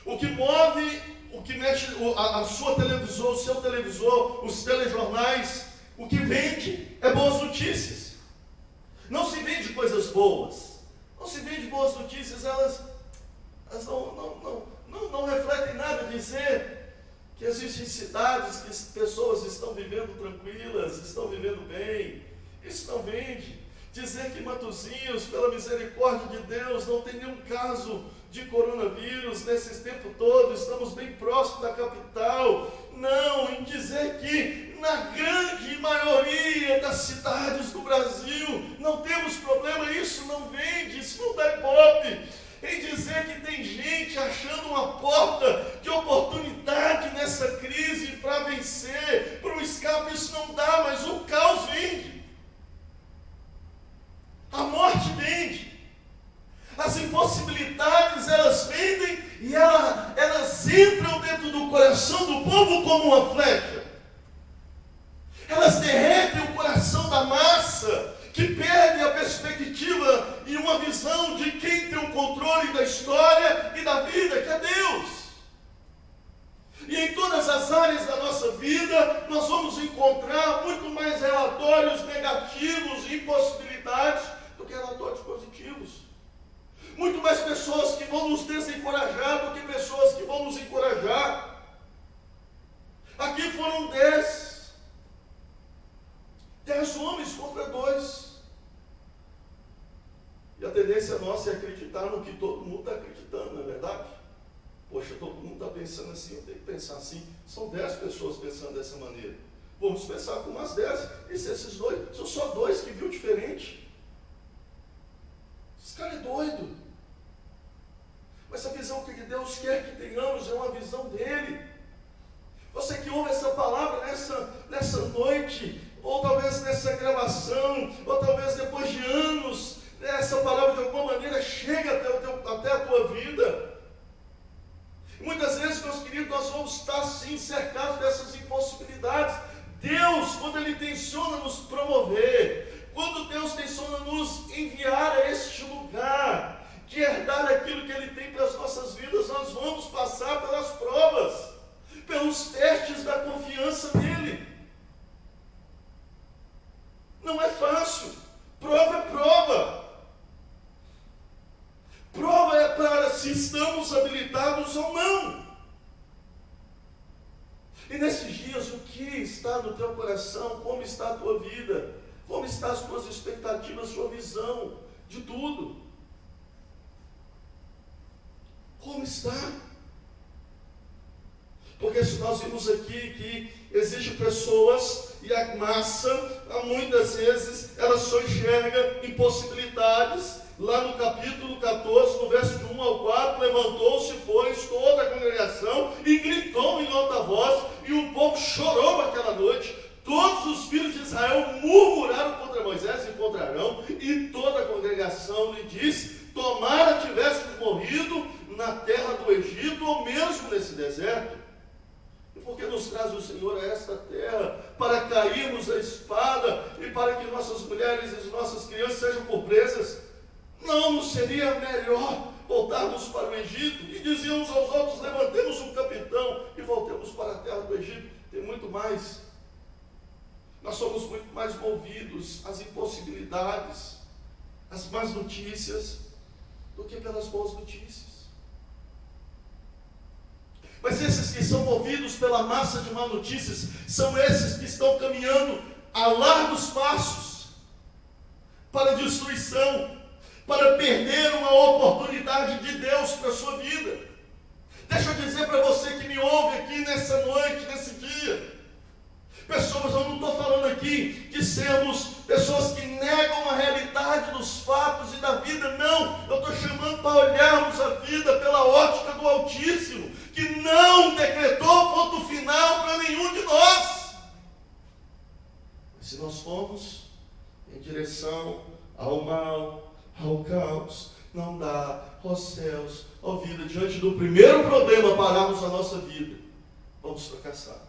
O que move, o que mexe a sua televisão, o seu televisor, os telejornais, o que vende é boas notícias. Não se vende coisas boas. Não se vende boas notícias, elas não refletem nada. Dizer que existem cidades que as pessoas estão vivendo tranquilas, estão vivendo bem, isso não vende. Dizer que Matosinhos, pela misericórdia de Deus, não tem nenhum caso de coronavírus nesse tempo todo, estamos bem próximos da capital. Não, em dizer que na grande maioria das cidades do Brasil não temos problema, isso não vende, isso não dá ibope. Em dizer que tem gente achando uma porta de oportunidade nessa crise para vencer, para um escape, isso não dá, mas o caos vende. A morte vende. As impossibilidades, elas vendem e elas entram dentro do coração do povo como uma flecha. Elas derretem o coração da massa, que perde a perspectiva e uma visão de quem tem o controle da história e da vida, que é Deus. E em todas as áreas da nossa vida, nós vamos encontrar muito mais relatórios negativos e impossibilidades do que relatórios positivos. Muito mais pessoas que vão nos desencorajar do que pessoas que vão nos encorajar. Aqui foram 10 homens contra 2. E a tendência nossa é acreditar no que todo mundo está acreditando, não é verdade? Poxa, todo mundo está pensando assim, eu tenho que pensar assim. São 10 pessoas pensando dessa maneira. Vamos pensar com umas 10. E se esses 2, são só 2 que viu diferente? Esse cara é doido. Mas a visão que Deus quer que tenhamos é uma visão dele. Você que ouve essa palavra nessa noite, ou talvez nessa gravação, ou talvez depois de anos, essa palavra de alguma maneira chega até a tua vida. Muitas vezes, meus queridos, nós vamos estar assim, cercados dessas impossibilidades. Deus, quando Ele tenciona nos promover, quando Deus tenciona nos enviar a este lugar, de herdar aquilo que Ele tem para as nossas vidas, nós vamos passar pelas provas, pelos testes da confiança nele. Não é fácil. Prova é prova. Prova é para se estamos habilitados ou não. E nesses dias, o que está no teu coração? Como está a tua vida? Como estão as tuas expectativas, sua visão de tudo? Como está? Porque se nós vimos aqui que existem pessoas e a massa, muitas vezes, ela só enxerga impossibilidades. Lá no capítulo 14, no verso de 1 ao 4, levantou-se, pois, toda a congregação e gritou em alta voz, e o povo chorou aquela noite. Todos os filhos de Israel murmuraram contra Moisés e contra Arão, e toda a congregação lhe disse: tomara tivéssemos morrido na terra do Egito, ou mesmo nesse deserto. E por que nos traz o Senhor a esta terra? cairmos a espada e para que nossas mulheres e nossas crianças sejam por presas? Não seria melhor voltarmos para o Egito? E diziam uns aos outros: levantemos um capitão e voltemos para a terra do Egito. Tem muito mais. Nós somos muito mais movidos às impossibilidades, às más notícias, do que pelas boas notícias. Mas esses que são movidos pela massa de más notícias são esses que estão caminhando a largos passos para a destruição, para perder uma oportunidade de Deus para a sua vida. Deixa eu dizer para você que me ouve aqui nessa noite, nesse dia. Pessoas, eu não estou falando aqui de sermos pessoas que negam a realidade dos fatos e da vida, não. Eu estou chamando para olharmos a vida pela ótica do Altíssimo, que não decretou ponto final para nenhum de nós. Se nós formos em direção ao mal, ao caos, não dá, ó céus, ó vida, diante do primeiro problema pararmos a nossa vida, vamos fracassar.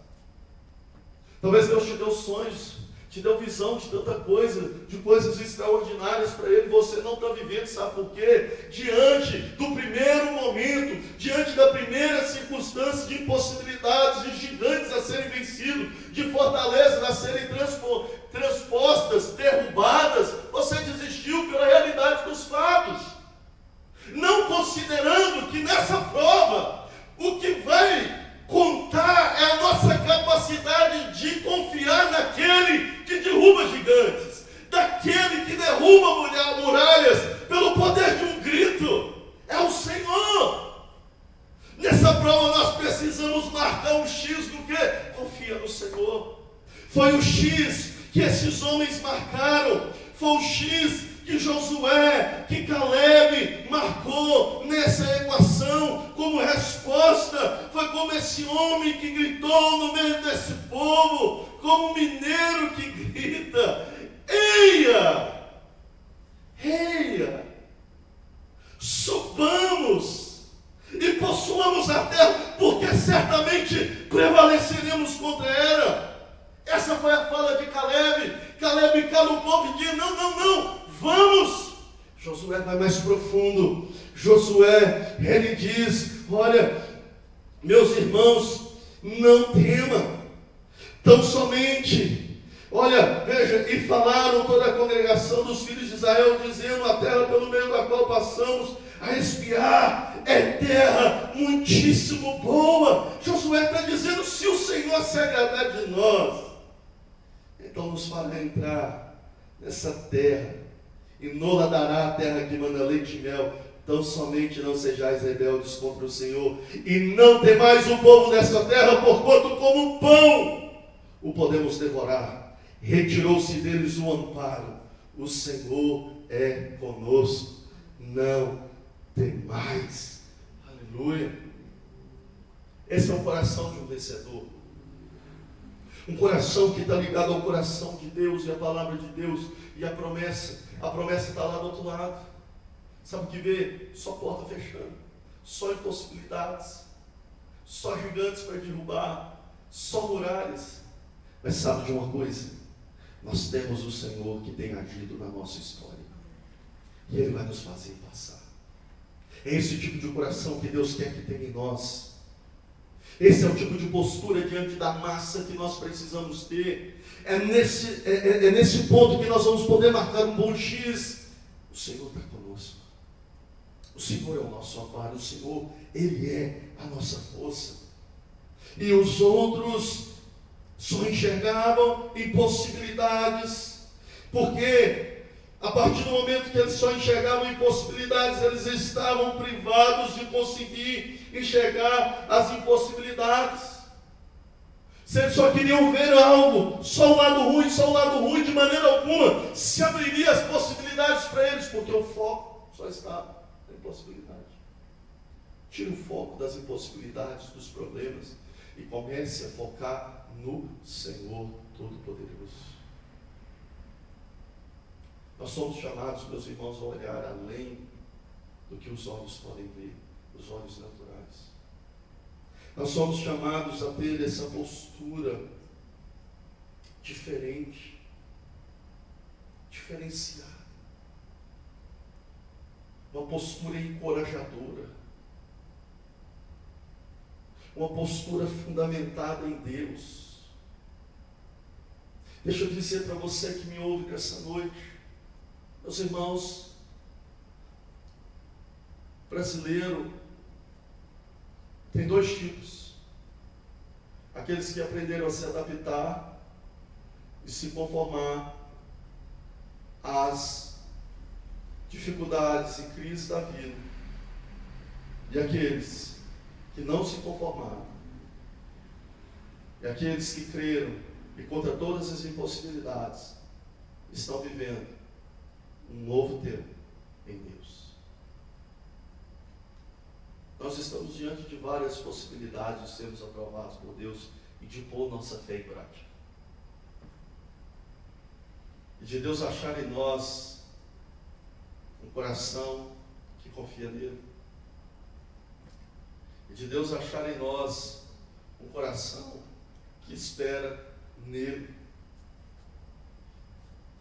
Talvez Deus te deu sonhos, te deu visão de tanta coisa, de coisas extraordinárias para Ele, você não está vivendo, sabe por quê? Diante do primeiro momento, diante da primeira circunstância de impossibilidades, de gigantes a serem vencidos, de fortalezas a serem transpostas, derrubadas, você desistiu pela realidade dos fatos, não considerando que nessa prova, o que vai contar é a nossa capacidade de confiar naquele que derruba gigantes, daquele que derruba muralhas pelo poder de um grito. É o Senhor. Nessa prova nós precisamos marcar um X do quê? Confia no Senhor. Foi o X que esses homens marcaram, foi o X que Josué, que Caleb marcou nessa equação como resposta. Foi como esse homem que gritou no meio desse povo, como um mineiro que grita: eia, eia, subamos e possuamos a terra, porque certamente prevaleceremos contra ela. Essa foi a fala de Caleb. Caleb cala o povo e diz: não, vamos. Josué vai mais profundo. Josué, ele diz: olha, meus irmãos, não tema, tão somente, olha, veja, e falaram toda a congregação dos filhos de Israel, dizendo: a terra pelo meio da qual passamos a espiar é terra muitíssimo boa. Josué está dizendo: se o Senhor se agradar de nós, então nos fará entrar nessa terra, e nola dará a terra que manda leite e mel. Tão somente não sejais rebeldes contra o Senhor, e não temais o povo dessa terra, porquanto como pão o podemos devorar. Retirou-se deles o amparo, o Senhor é conosco, não temais. Aleluia. Esse é o coração de um vencedor. Um coração que está ligado ao coração de Deus e à palavra de Deus e à promessa. A promessa está lá do outro lado. Sabe o que vê? Só porta fechando, só impossibilidades, só gigantes para derrubar, só muralhas. Mas sabe de uma coisa? Nós temos o Senhor que tem agido na nossa história. E Ele vai nos fazer passar. É esse tipo de coração que Deus quer que tenha em nós. Esse é o tipo de postura diante da massa que nós precisamos ter. É nesse ponto que nós vamos poder marcar um bom X. O Senhor está conosco. O Senhor é o nosso amparo. O Senhor, Ele é a nossa força. E os outros só enxergavam impossibilidades, porque a partir do momento que eles só enxergavam impossibilidades, eles estavam privados de conseguir enxergar as impossibilidades. Se eles só queriam ver algo, só o lado ruim, de maneira alguma se abriria as possibilidades para eles, porque o foco só está na impossibilidade. Tire o foco das impossibilidades, dos problemas, e comece a focar no Senhor Todo-Poderoso. Nós somos chamados, meus irmãos, a olhar além do que os olhos podem ver, os olhos naturais. Nós somos chamados a ter essa postura diferente, diferenciada. Uma postura encorajadora. Uma postura fundamentada em Deus. Deixa eu dizer para você que me ouve nessa noite, meus irmãos, brasileiro tem dois tipos. Aqueles que aprenderam a se adaptar e se conformar às dificuldades e crises da vida. E aqueles que não se conformaram. E aqueles que creram e contra todas as impossibilidades estão vivendo um novo tempo em Deus. Nós estamos diante de várias possibilidades de sermos aprovados por Deus e de pôr nossa fé em prática. E de Deus achar em nós um coração que confia nele. E de Deus achar em nós um coração que espera nele.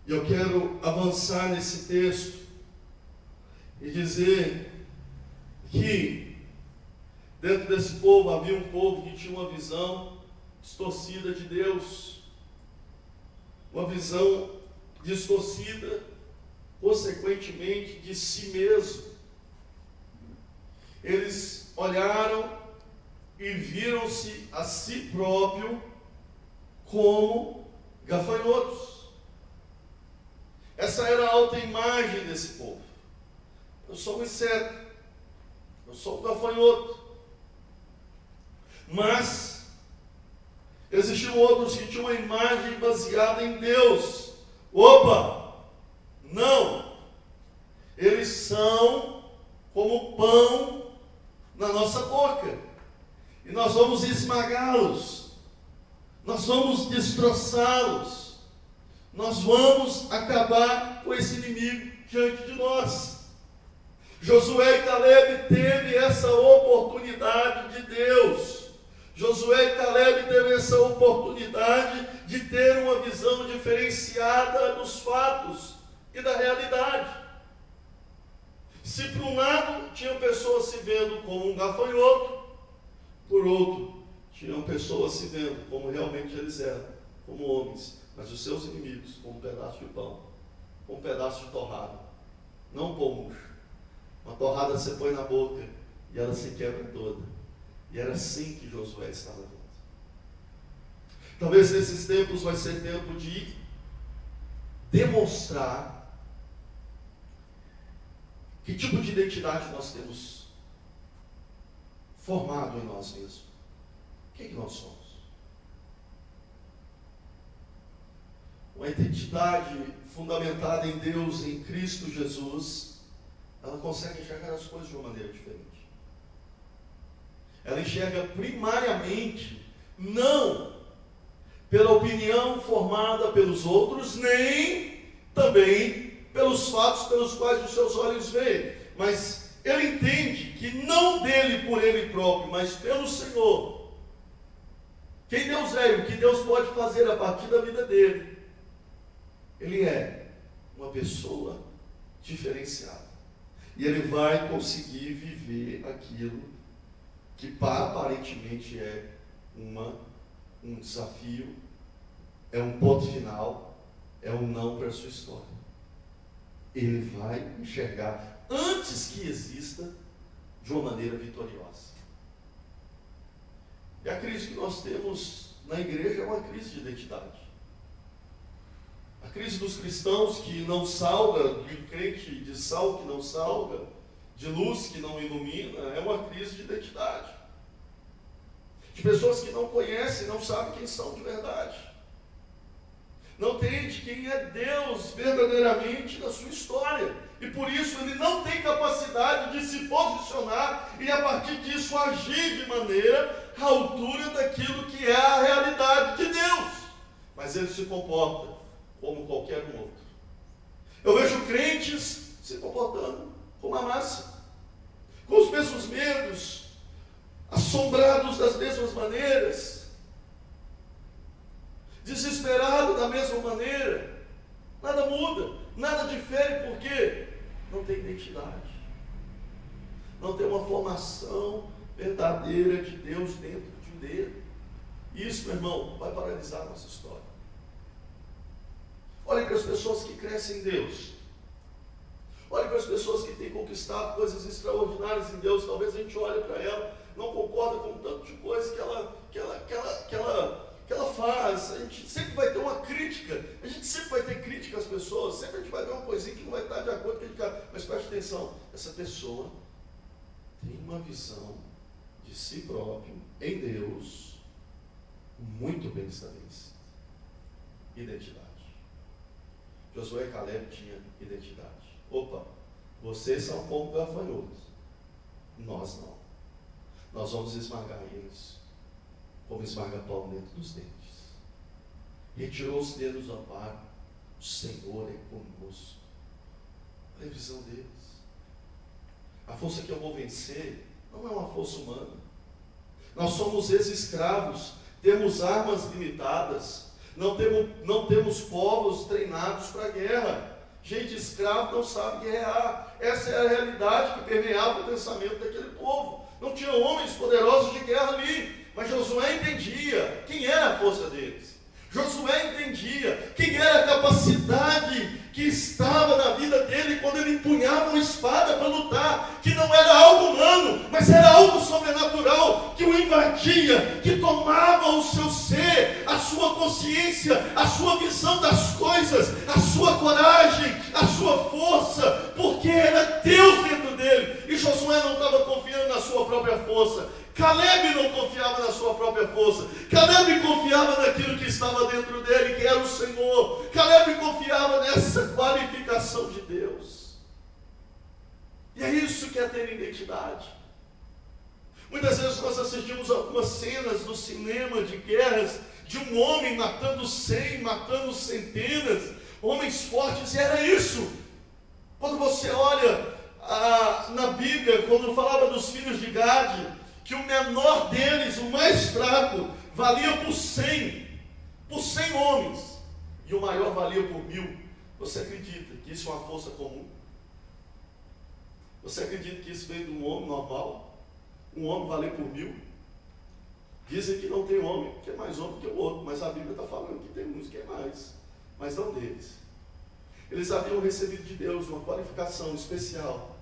E eu quero avançar nesse texto e dizer que dentro desse povo havia um povo que tinha uma visão distorcida de Deus, uma visão distorcida, consequentemente, de si mesmo. Eles olharam e viram-se a si próprio como gafanhotos. Essa era a autoimagem desse povo. Eu sou um inseto, eu sou um gafanhoto. Mas existiam outros que tinham uma imagem baseada em Deus. Opa! Não! Eles são como pão na nossa boca. E nós vamos esmagá-los. Nós vamos destroçá-los. Nós vamos acabar com esse inimigo diante de nós. Josué e Caleb teve essa oportunidade de Deus. Josué e Caleb teve essa oportunidade de ter uma visão diferenciada dos fatos e da realidade. Se por um lado tinham pessoas se vendo como um gafanhoto, por outro tinham pessoas se vendo como realmente eles eram, como homens, mas os seus inimigos como um pedaço de pão, como um pedaço de torrada, não um pão murcho. Uma torrada você põe na boca e ela se quebra toda. E era assim que Josué estava vendo. Talvez nesses tempos vai ser tempo de demonstrar que tipo de identidade nós temos formado em nós mesmos. O que nós somos? Uma identidade fundamentada em Deus, em Cristo Jesus, ela consegue enxergar as coisas de uma maneira diferente. Ela enxerga primariamente, não pela opinião formada pelos outros, nem também pelos fatos pelos quais os seus olhos veem, mas ele entende que não dele por ele próprio, mas pelo Senhor, quem Deus é e o que Deus pode fazer a partir da vida dele, ele é uma pessoa diferenciada. E ele vai conseguir viver aquilo que aparentemente é um desafio, é um ponto final, é um não para a sua história. Ele vai enxergar antes que exista de uma maneira vitoriosa. E a crise que nós temos na igreja é uma crise de identidade. A crise dos cristãos que não salga, de crente de sal que não salga, de luz que não ilumina, é uma crise de identidade. De pessoas que não conhecem, não sabem quem são de verdade. Não entende quem é Deus verdadeiramente na sua história. E por isso ele não tem capacidade de se posicionar e a partir disso agir de maneira à altura daquilo que é a realidade de Deus. Mas ele se comporta como qualquer um outro. Eu vejo crentes se comportando como a massa, com os mesmos medos, assombrados das mesmas maneiras, desesperado da mesma maneira. Nada muda, nada difere, porque não tem identidade. Não tem uma formação verdadeira de Deus dentro dele. Isso, meu irmão, vai paralisar a nossa história. Olhe para as pessoas que crescem em Deus. Olhe para as pessoas que têm conquistado coisas extraordinárias em Deus. Talvez a gente olhe para ela, não concorda com tanto de coisa que ela faz. A gente sempre vai ter uma crítica. A gente sempre vai ter crítica às pessoas. Sempre a gente vai ver uma coisinha que não vai estar de acordo com a gente. Mas preste atenção, essa pessoa tem uma visão de si próprio em Deus muito bem estabelecida. Identidade. Josué e Caleb tinham identidade. Opa, vocês são um povo gafanhoto. Nós não. Nós vamos esmagar eles como esmaga pão dentro dos dentes. Retirou os dedos do amparo. O Senhor é conosco. Olha a visão deles. A força que eu vou vencer não é uma força humana. Nós somos ex-escravos, temos armas limitadas, não temos povos treinados para a guerra. Gente, escravo não sabe guerrear. Essa é a realidade que permeava o pensamento daquele povo. Não tinha homens poderosos de guerra ali, mas Josué entendia quem era a força deles. Josué entendia quem era a capacidade que estava na vida dele quando ele empunhava uma espada para lutar, que não era algo humano, mas era algo sobrenatural, que o invadia, que tomava o seu ser, a sua consciência, a sua visão das coisas, a sua coragem, a sua força, porque era Deus dentro dele. E Josué não estava confiando na sua própria força. Caleb não confiava na sua própria força. Caleb confiava naquilo que estava dentro dele, que era o Senhor. Caleb confiava nessa qualificação de Deus. E é isso que é ter identidade. Muitas vezes nós assistimos algumas cenas no cinema de guerras, de um homem matando 100, matando centenas, homens fortes, e era isso. Quando você olha na Bíblia, quando falava dos filhos de Gade, que o menor deles, o mais fraco, valia por 100 homens, e o maior valia por 1000. Você acredita que isso é uma força comum? Você acredita que isso veio de um homem normal? Um homem valer por 1000? Dizem que não tem homem, que é mais homem que o outro, mas a Bíblia está falando que tem uns que é mais, mas não deles. Eles haviam recebido de Deus uma qualificação especial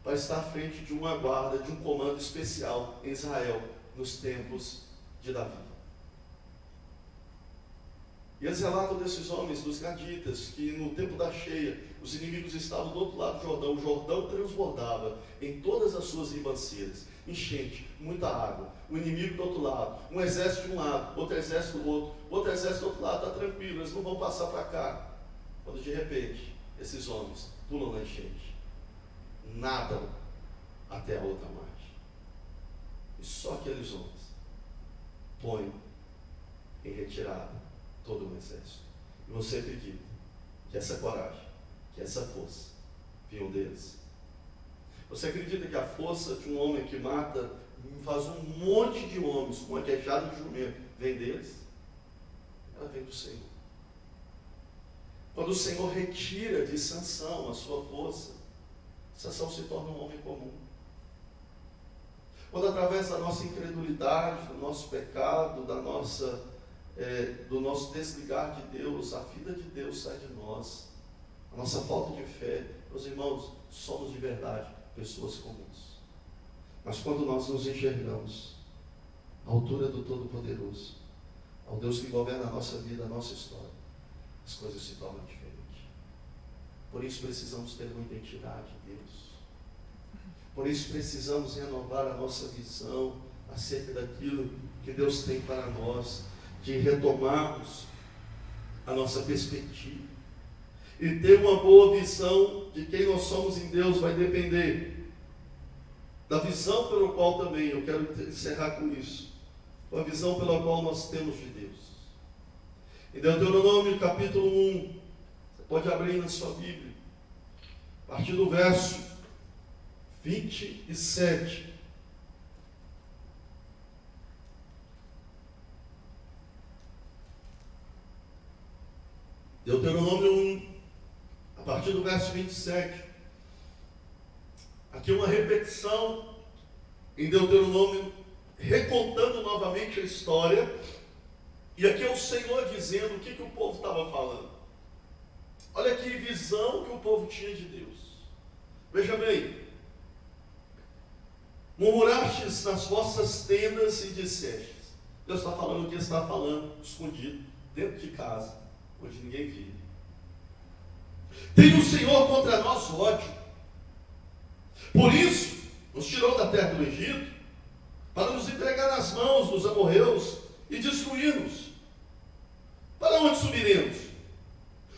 para estar à frente de uma guarda, de um comando especial em Israel, nos tempos de Davi. E eles relatam desses homens, dos gaditas, que no tempo da cheia, os inimigos estavam do outro lado do Jordão, o Jordão transbordava em todas as suas ribanceiras, enchente, muita água, o inimigo do outro lado, um exército de um lado, outro exército do outro exército do outro lado, está tranquilo, eles não vão passar para cá. Quando de repente, esses homens pulam na enchente, nadam até a outra margem. E só aqueles homens põem em retirada todo o exército. E você acredita que essa coragem, que essa força vinham deles? Você acredita que a força de um homem que mata, faz um monte de homens com uma queixada de jumento, vem deles? Ela vem do Senhor. Quando o Senhor retira de Sansão a sua força, Sansão se torna um homem comum. Quando através da nossa incredulidade, do nosso pecado, do nosso desligar de Deus, a vida de Deus sai de nós. A nossa falta de fé, meus irmãos, somos de verdade pessoas comuns. Mas quando nós nos enxergamos à altura do Todo-Poderoso, ao Deus que governa a nossa vida, a nossa história, as coisas se tornam diferentes. Por isso precisamos ter uma identidade em Deus. Por isso precisamos renovar a nossa visão acerca daquilo que Deus tem para nós, de retomarmos a nossa perspectiva. E ter uma boa visão de quem nós somos em Deus vai depender da visão pela qual também, eu quero encerrar com isso, a visão pela qual nós temos de Deus. Em Deuteronômio capítulo 1, você pode abrir na sua Bíblia, a partir do verso 27. Deuteronômio 1, a partir do verso 27. Aqui uma repetição em Deuteronômio, recontando novamente a história. E aqui é o Senhor dizendo o que o povo estava falando. Olha que visão que o povo tinha de Deus. Veja bem. Murmurastes nas vossas tendas e dissestes. Deus está falando o que Ele está falando, escondido, dentro de casa, onde ninguém via. Tem o Senhor contra nós ódio. Por isso, nos tirou da terra do Egito, para nos entregar nas mãos dos amorreus e destruí-nos. Para onde subiremos?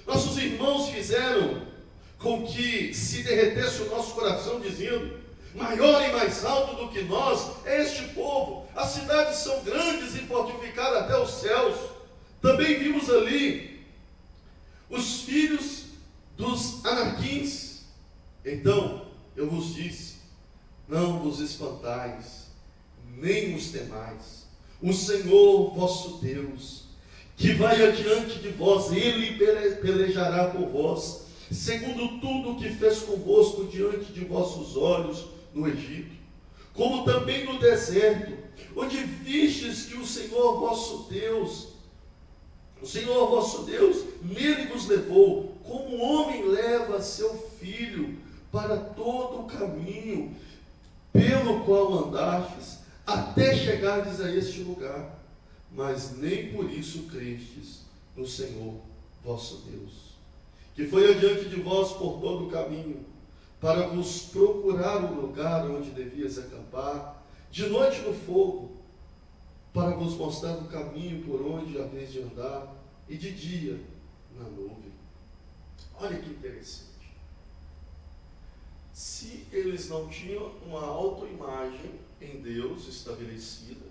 Nossos irmãos fizeram com que se derretesse o nosso coração, dizendo: maior e mais alto do que nós é este povo. As cidades são grandes e fortificadas até os céus. Também vimos ali os filhos dos Anaquins. Então eu vos disse: não vos espantais, nem os temais. O Senhor vosso Deus, que vai adiante de vós, Ele pelejará por vós, segundo tudo o que fez convosco diante de vossos olhos no Egito, como também no deserto, onde vistes que o Senhor vosso Deus, nele vos levou, como um homem leva seu filho para todo o caminho pelo qual andastes, até chegardes a este lugar, mas nem por isso crestes no Senhor vosso Deus, que foi adiante de vós por todo o caminho, para vos procurar o lugar onde devias acampar, de noite no fogo, para vos mostrar o caminho por onde haveis de andar, e de dia na nuvem. Olha que interessante. Se eles não tinham uma autoimagem em Deus estabelecida,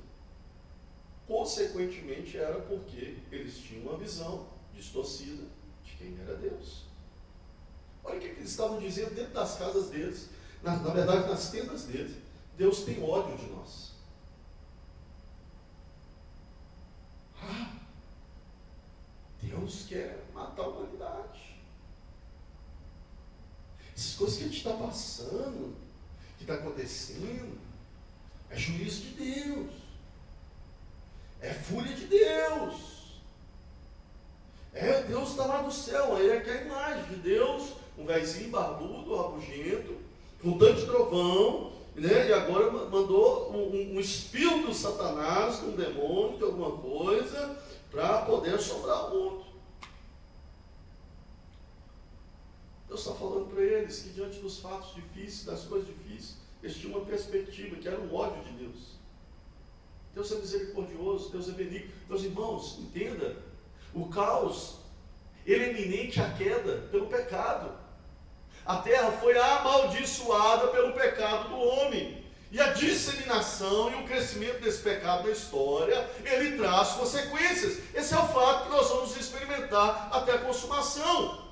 consequentemente era porque eles tinham uma visão distorcida de quem era Deus. Olha o que eles estavam dizendo dentro das casas deles, na verdade nas tendas deles. Deus tem ódio de nós. Deus quer matar a humanidade. Essas coisas que a gente está passando, que está acontecendo, é juízo de Deus, é fúria de Deus. Deus está lá no céu, aí é que a imagem de Deus, um vezinho barbudo, rabugento, com tanto de trovão, né? E agora mandou um espírito do Satanás, um demônio, de alguma coisa, para poder assombrar o mundo. Deus está falando para eles que diante dos fatos difíceis, das coisas difíceis, eles tinham uma perspectiva, que era o ódio de Deus. Deus é misericordioso, Deus é benigno. Meus irmãos, entenda, o caos, ele é iminente à queda pelo pecado. A terra foi amaldiçoada pelo pecado do homem. E a disseminação e o crescimento desse pecado na história, ele traz consequências. Esse é o fato que nós vamos experimentar até a consumação.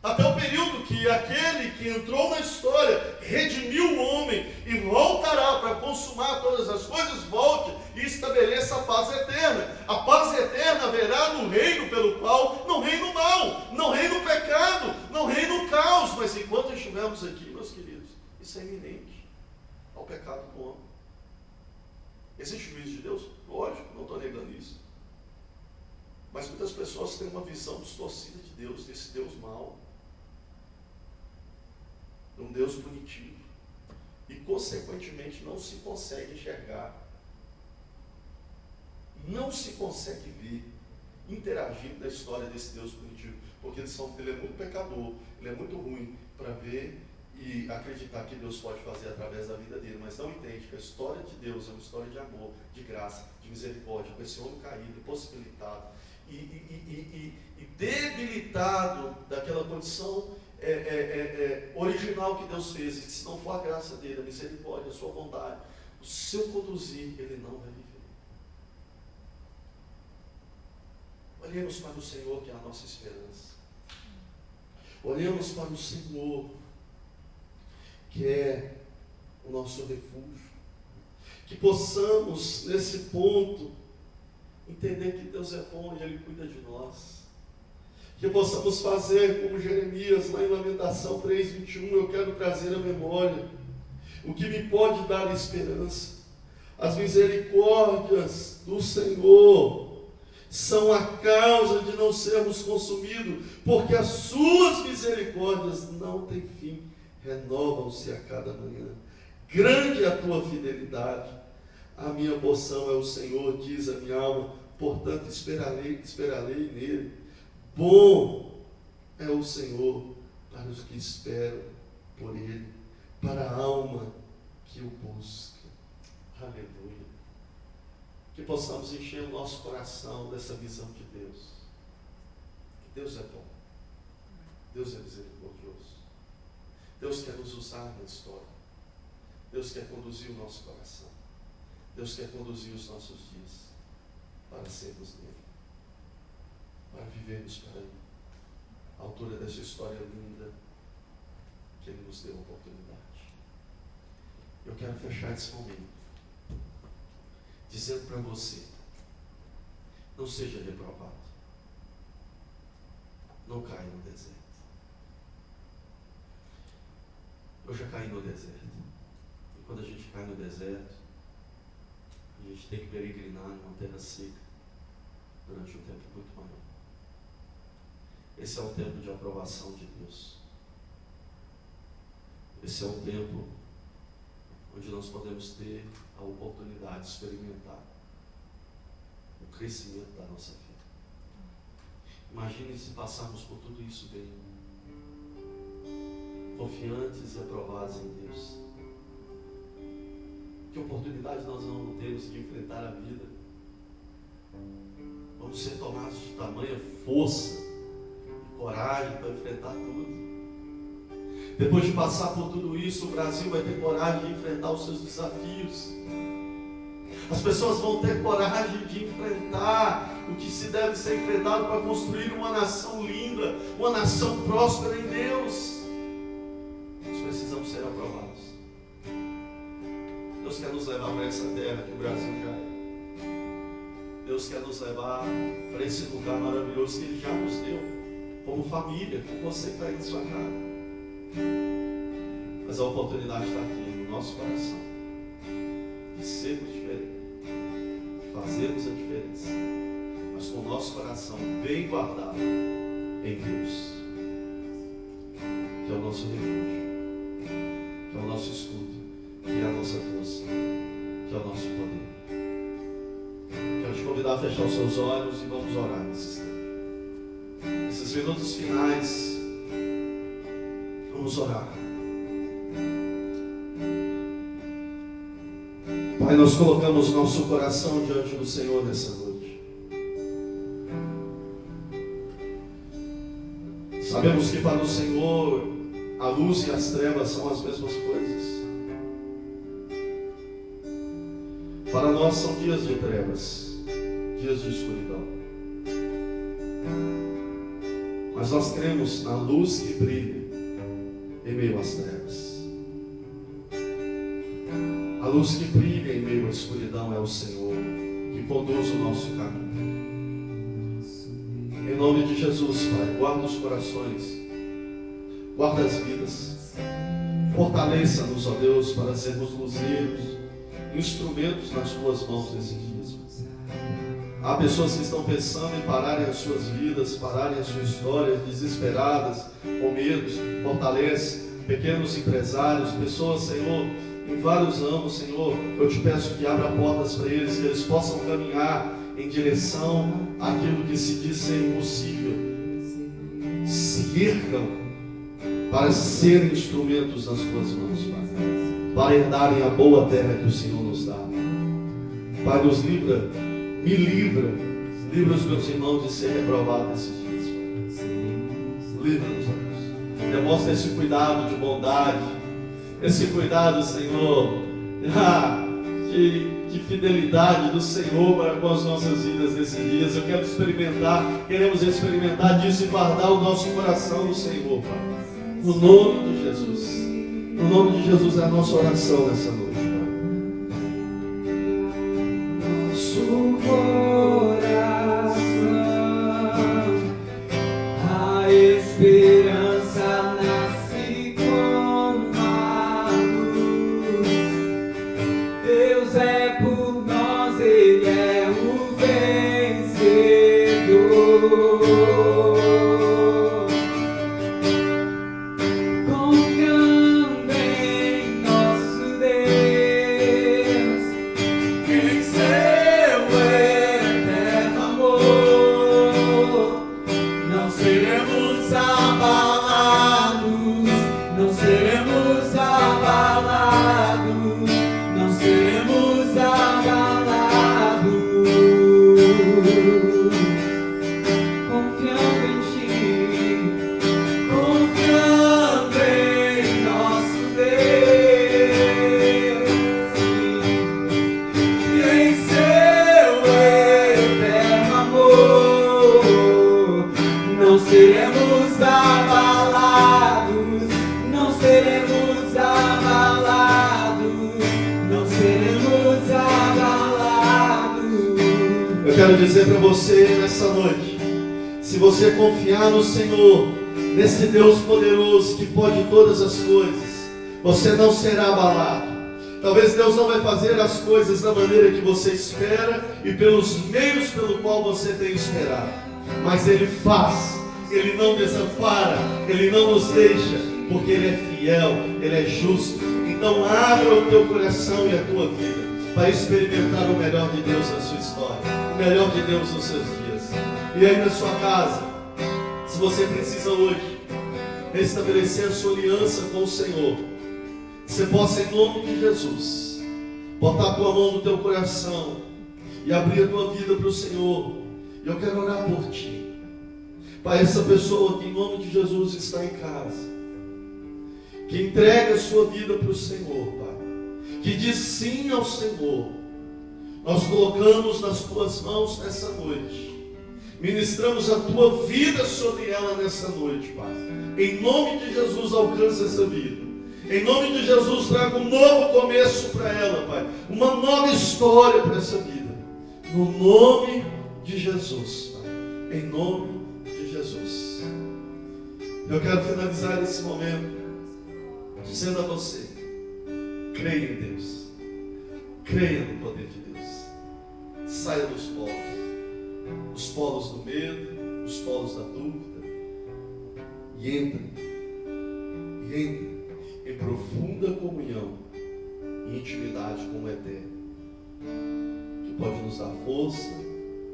Até o período que aquele que entrou na história, redimiu o homem e voltará para consumar todas as coisas, volte e estabeleça a paz eterna. A paz eterna haverá no reino pelo qual não reina o mal, não reina o pecado, não reina o caos. Mas enquanto estivermos aqui, meus queridos, isso é iminente ao pecado do homem. Existe juízo de Deus? Lógico, não estou negando isso. Mas muitas pessoas têm uma visão distorcida de Deus, desse Deus mau. Um Deus punitivo. E consequentemente não se consegue enxergar, não se consegue ver, interagir na história desse Deus punitivo, porque ele é muito pecador, ele é muito ruim para ver e acreditar que Deus pode fazer através da vida dele, mas não entende que a história de Deus é uma história de amor, de graça, de misericórdia, com esse homem caído, impossibilitado e debilitado daquela condição original que Deus fez, e que se não for a graça dele, a misericórdia, a sua vontade, o seu conduzir, ele não vai viver. Olhemos para o Senhor, que é a nossa esperança. Olhemos para o Senhor, que é o nosso refúgio. Que possamos, nesse ponto, entender que Deus é bom e Ele cuida de nós. Que possamos fazer como Jeremias, lá em Lamentação 3:21, eu quero trazer à memória o que me pode dar esperança. As misericórdias do Senhor são a causa de não sermos consumidos, porque as suas misericórdias não têm fim, renovam-se a cada manhã. Grande é a tua fidelidade. A minha porção é o Senhor, diz a minha alma, portanto esperarei nele. Bom é o Senhor para os que esperam por ele, para a alma que o busca. Aleluia. Que possamos encher o nosso coração dessa visão de Deus. Que Deus é bom. Deus é misericordioso. Deus quer nos usar na história. Deus quer conduzir o nosso coração. Deus quer conduzir os nossos dias para sermos nele, para vivermos para ele, à altura dessa história linda que ele nos deu a oportunidade. Eu quero fechar esse momento dizendo para você: não seja reprovado, não caia no deserto. Eu já caí no deserto, e quando a gente cai no deserto, a gente tem que peregrinar numa terra seca durante um tempo muito maior. Esse é o tempo de aprovação de Deus. Esse é o tempo onde nós podemos ter a oportunidade de experimentar o crescimento da nossa vida. Imagine se passarmos por tudo isso bem, confiantes e aprovados em Deus. Que oportunidade nós vamos ter de enfrentar a vida. Vamos ser tomados de tamanha força e coragem para enfrentar tudo. Depois de passar por tudo isso, o Brasil vai ter coragem de enfrentar os seus desafios. As pessoas vão ter coragem de enfrentar o que se deve ser enfrentado para construir uma nação linda, uma nação próspera em Deus. Nós precisamos ser aprovados. Deus quer nos levar para essa terra que o Brasil já é. Deus quer nos levar para esse lugar maravilhoso que Ele já nos deu, como família, com você que está aí na sua casa. Mas a oportunidade está aqui no nosso coração, de sermos diferentes, de fazermos a diferença, mas com o nosso coração bem guardado em Deus, que é o nosso refúgio, que é o nosso escudo, que é a nossa força, que é o nosso poder. Quero te convidar a fechar os seus olhos e vamos orar nesses tempos. Nesses minutos finais, vamos orar. Pai, nós colocamos nosso coração diante do Senhor nessa noite. Sabemos que para o Senhor a luz e as trevas são as mesmas coisas. Para nós são dias de trevas, dias de escuridão. Mas nós cremos na luz que brilha em meio às trevas. A luz que brilha em meio à escuridão é o Senhor, que conduz o nosso caminho. Em nome de Jesus, Pai, guarda os corações, guarda as vidas, fortaleça-nos, ó Deus, para sermos luzeiros, instrumentos nas tuas mãos nesses dias. Há pessoas que estão pensando em pararem as suas vidas, pararem as suas histórias, desesperadas, com medos. Fortalece pequenos empresários, pessoas, Senhor, em vários ramos, Senhor. Eu te peço que abra portas para eles, que eles possam caminhar em direção àquilo que se diz ser impossível. Se ergam para serem instrumentos nas tuas mãos, Pai, para herdarem a boa terra que o Senhor nos dá. Pai, nos livra, me livra os meus irmãos de ser reprovado nesses dias, Pai. Livra-nos, Deus. Demonstra esse cuidado de bondade, esse cuidado, Senhor, de fidelidade do Senhor para com as nossas vidas nesses dias. Eu quero queremos experimentar disso e guardar o nosso coração no Senhor, Pai. No nome de Jesus. No nome de Jesus é a nossa oração nessa noite, Pai. Nosso coração quero dizer para você nessa noite, se você confiar no Senhor, nesse Deus poderoso que pode todas as coisas, você não será abalado. Talvez Deus não vai fazer as coisas da maneira que você espera e pelos meios pelo qual você tem esperado, mas Ele faz, Ele não desampara, Ele não nos deixa, porque Ele é fiel, Ele é justo. Então abra o teu coração e a tua vida para experimentar o melhor de Deus na sua história, o melhor de Deus nos seus dias. E aí na sua casa, se você precisa hoje restabelecer a sua aliança com o Senhor, você possa, em nome de Jesus, botar a tua mão no teu coração e abrir a tua vida para o Senhor. E eu quero orar por ti. Pai, essa pessoa que em nome de Jesus está em casa, que entrega a sua vida para o Senhor, Pai, que diz sim ao Senhor, nós colocamos nas tuas mãos nessa noite, ministramos a tua vida sobre ela nessa noite, Pai. Em nome de Jesus, alcança essa vida. Em nome de Jesus, traga um novo começo para ela, Pai. Uma nova história para essa vida. No nome de Jesus, Pai. Em nome de Jesus. Eu quero finalizar esse momento dizendo a você: creia em Deus. Creia no poder de Deus. Saia dos polos. Os polos do medo, os polos da dúvida. E entre em profunda comunhão e intimidade com o Eterno, que pode nos dar força,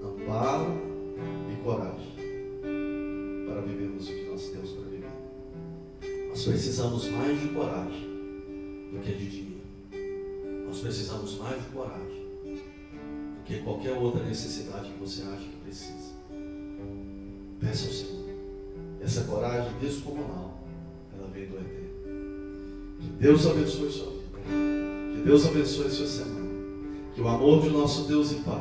amparo e coragem para vivermos o que nós temos para viver. Nós precisamos mais de coragem do que de dinheiro. Nós precisamos mais de coragem do que qualquer outra necessidade que você acha que precisa. Peça ao Senhor. Essa coragem descomunal, ela vem do Eterno. Que Deus abençoe sua vida. Que Deus abençoe sua semana. Que o amor de nosso Deus e Pai,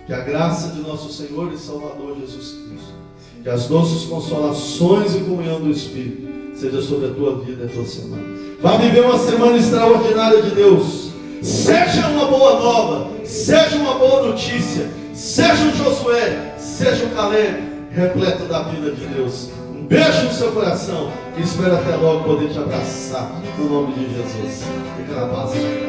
que a graça de nosso Senhor e Salvador Jesus Cristo, que as doces consolações e comunhão do Espírito seja sobre a tua vida e a tua semana. Vá viver uma semana extraordinária de Deus. Seja uma boa nova, seja uma boa notícia, seja um Josué, seja um Caleb, repleto da vida de Deus. Um beijo no seu coração e espero até logo poder te abraçar no nome de Jesus. Fica na paz e na graça.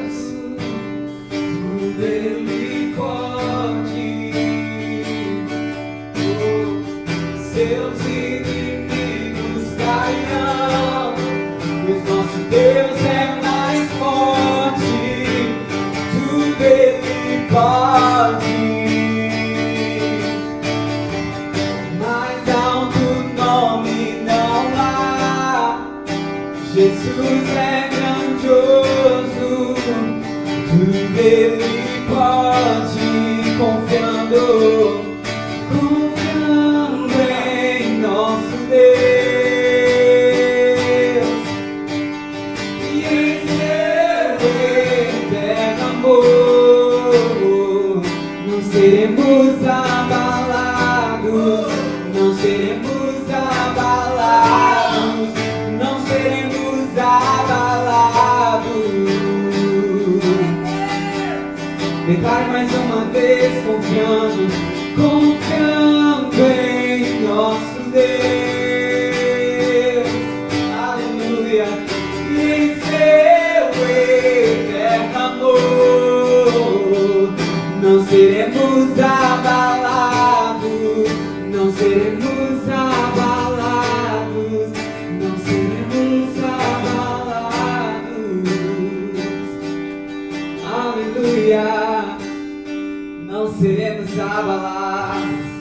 Seus inimigos cairão. O nosso Deus é mais forte. Tudo Ele pode. Mais alto nome não há. Jesus é grandioso. Tudo Ele pode. Confiando em nosso Deus e em seu eterno amor, não seremos abalados, não seremos abalados, não seremos abalados. Declare mais uma vez, confiando em nosso Deus, aleluia, e em seu eterno amor, não seremos abalados, não seremos abalados, não seremos abalados, aleluia, não seremos abalados.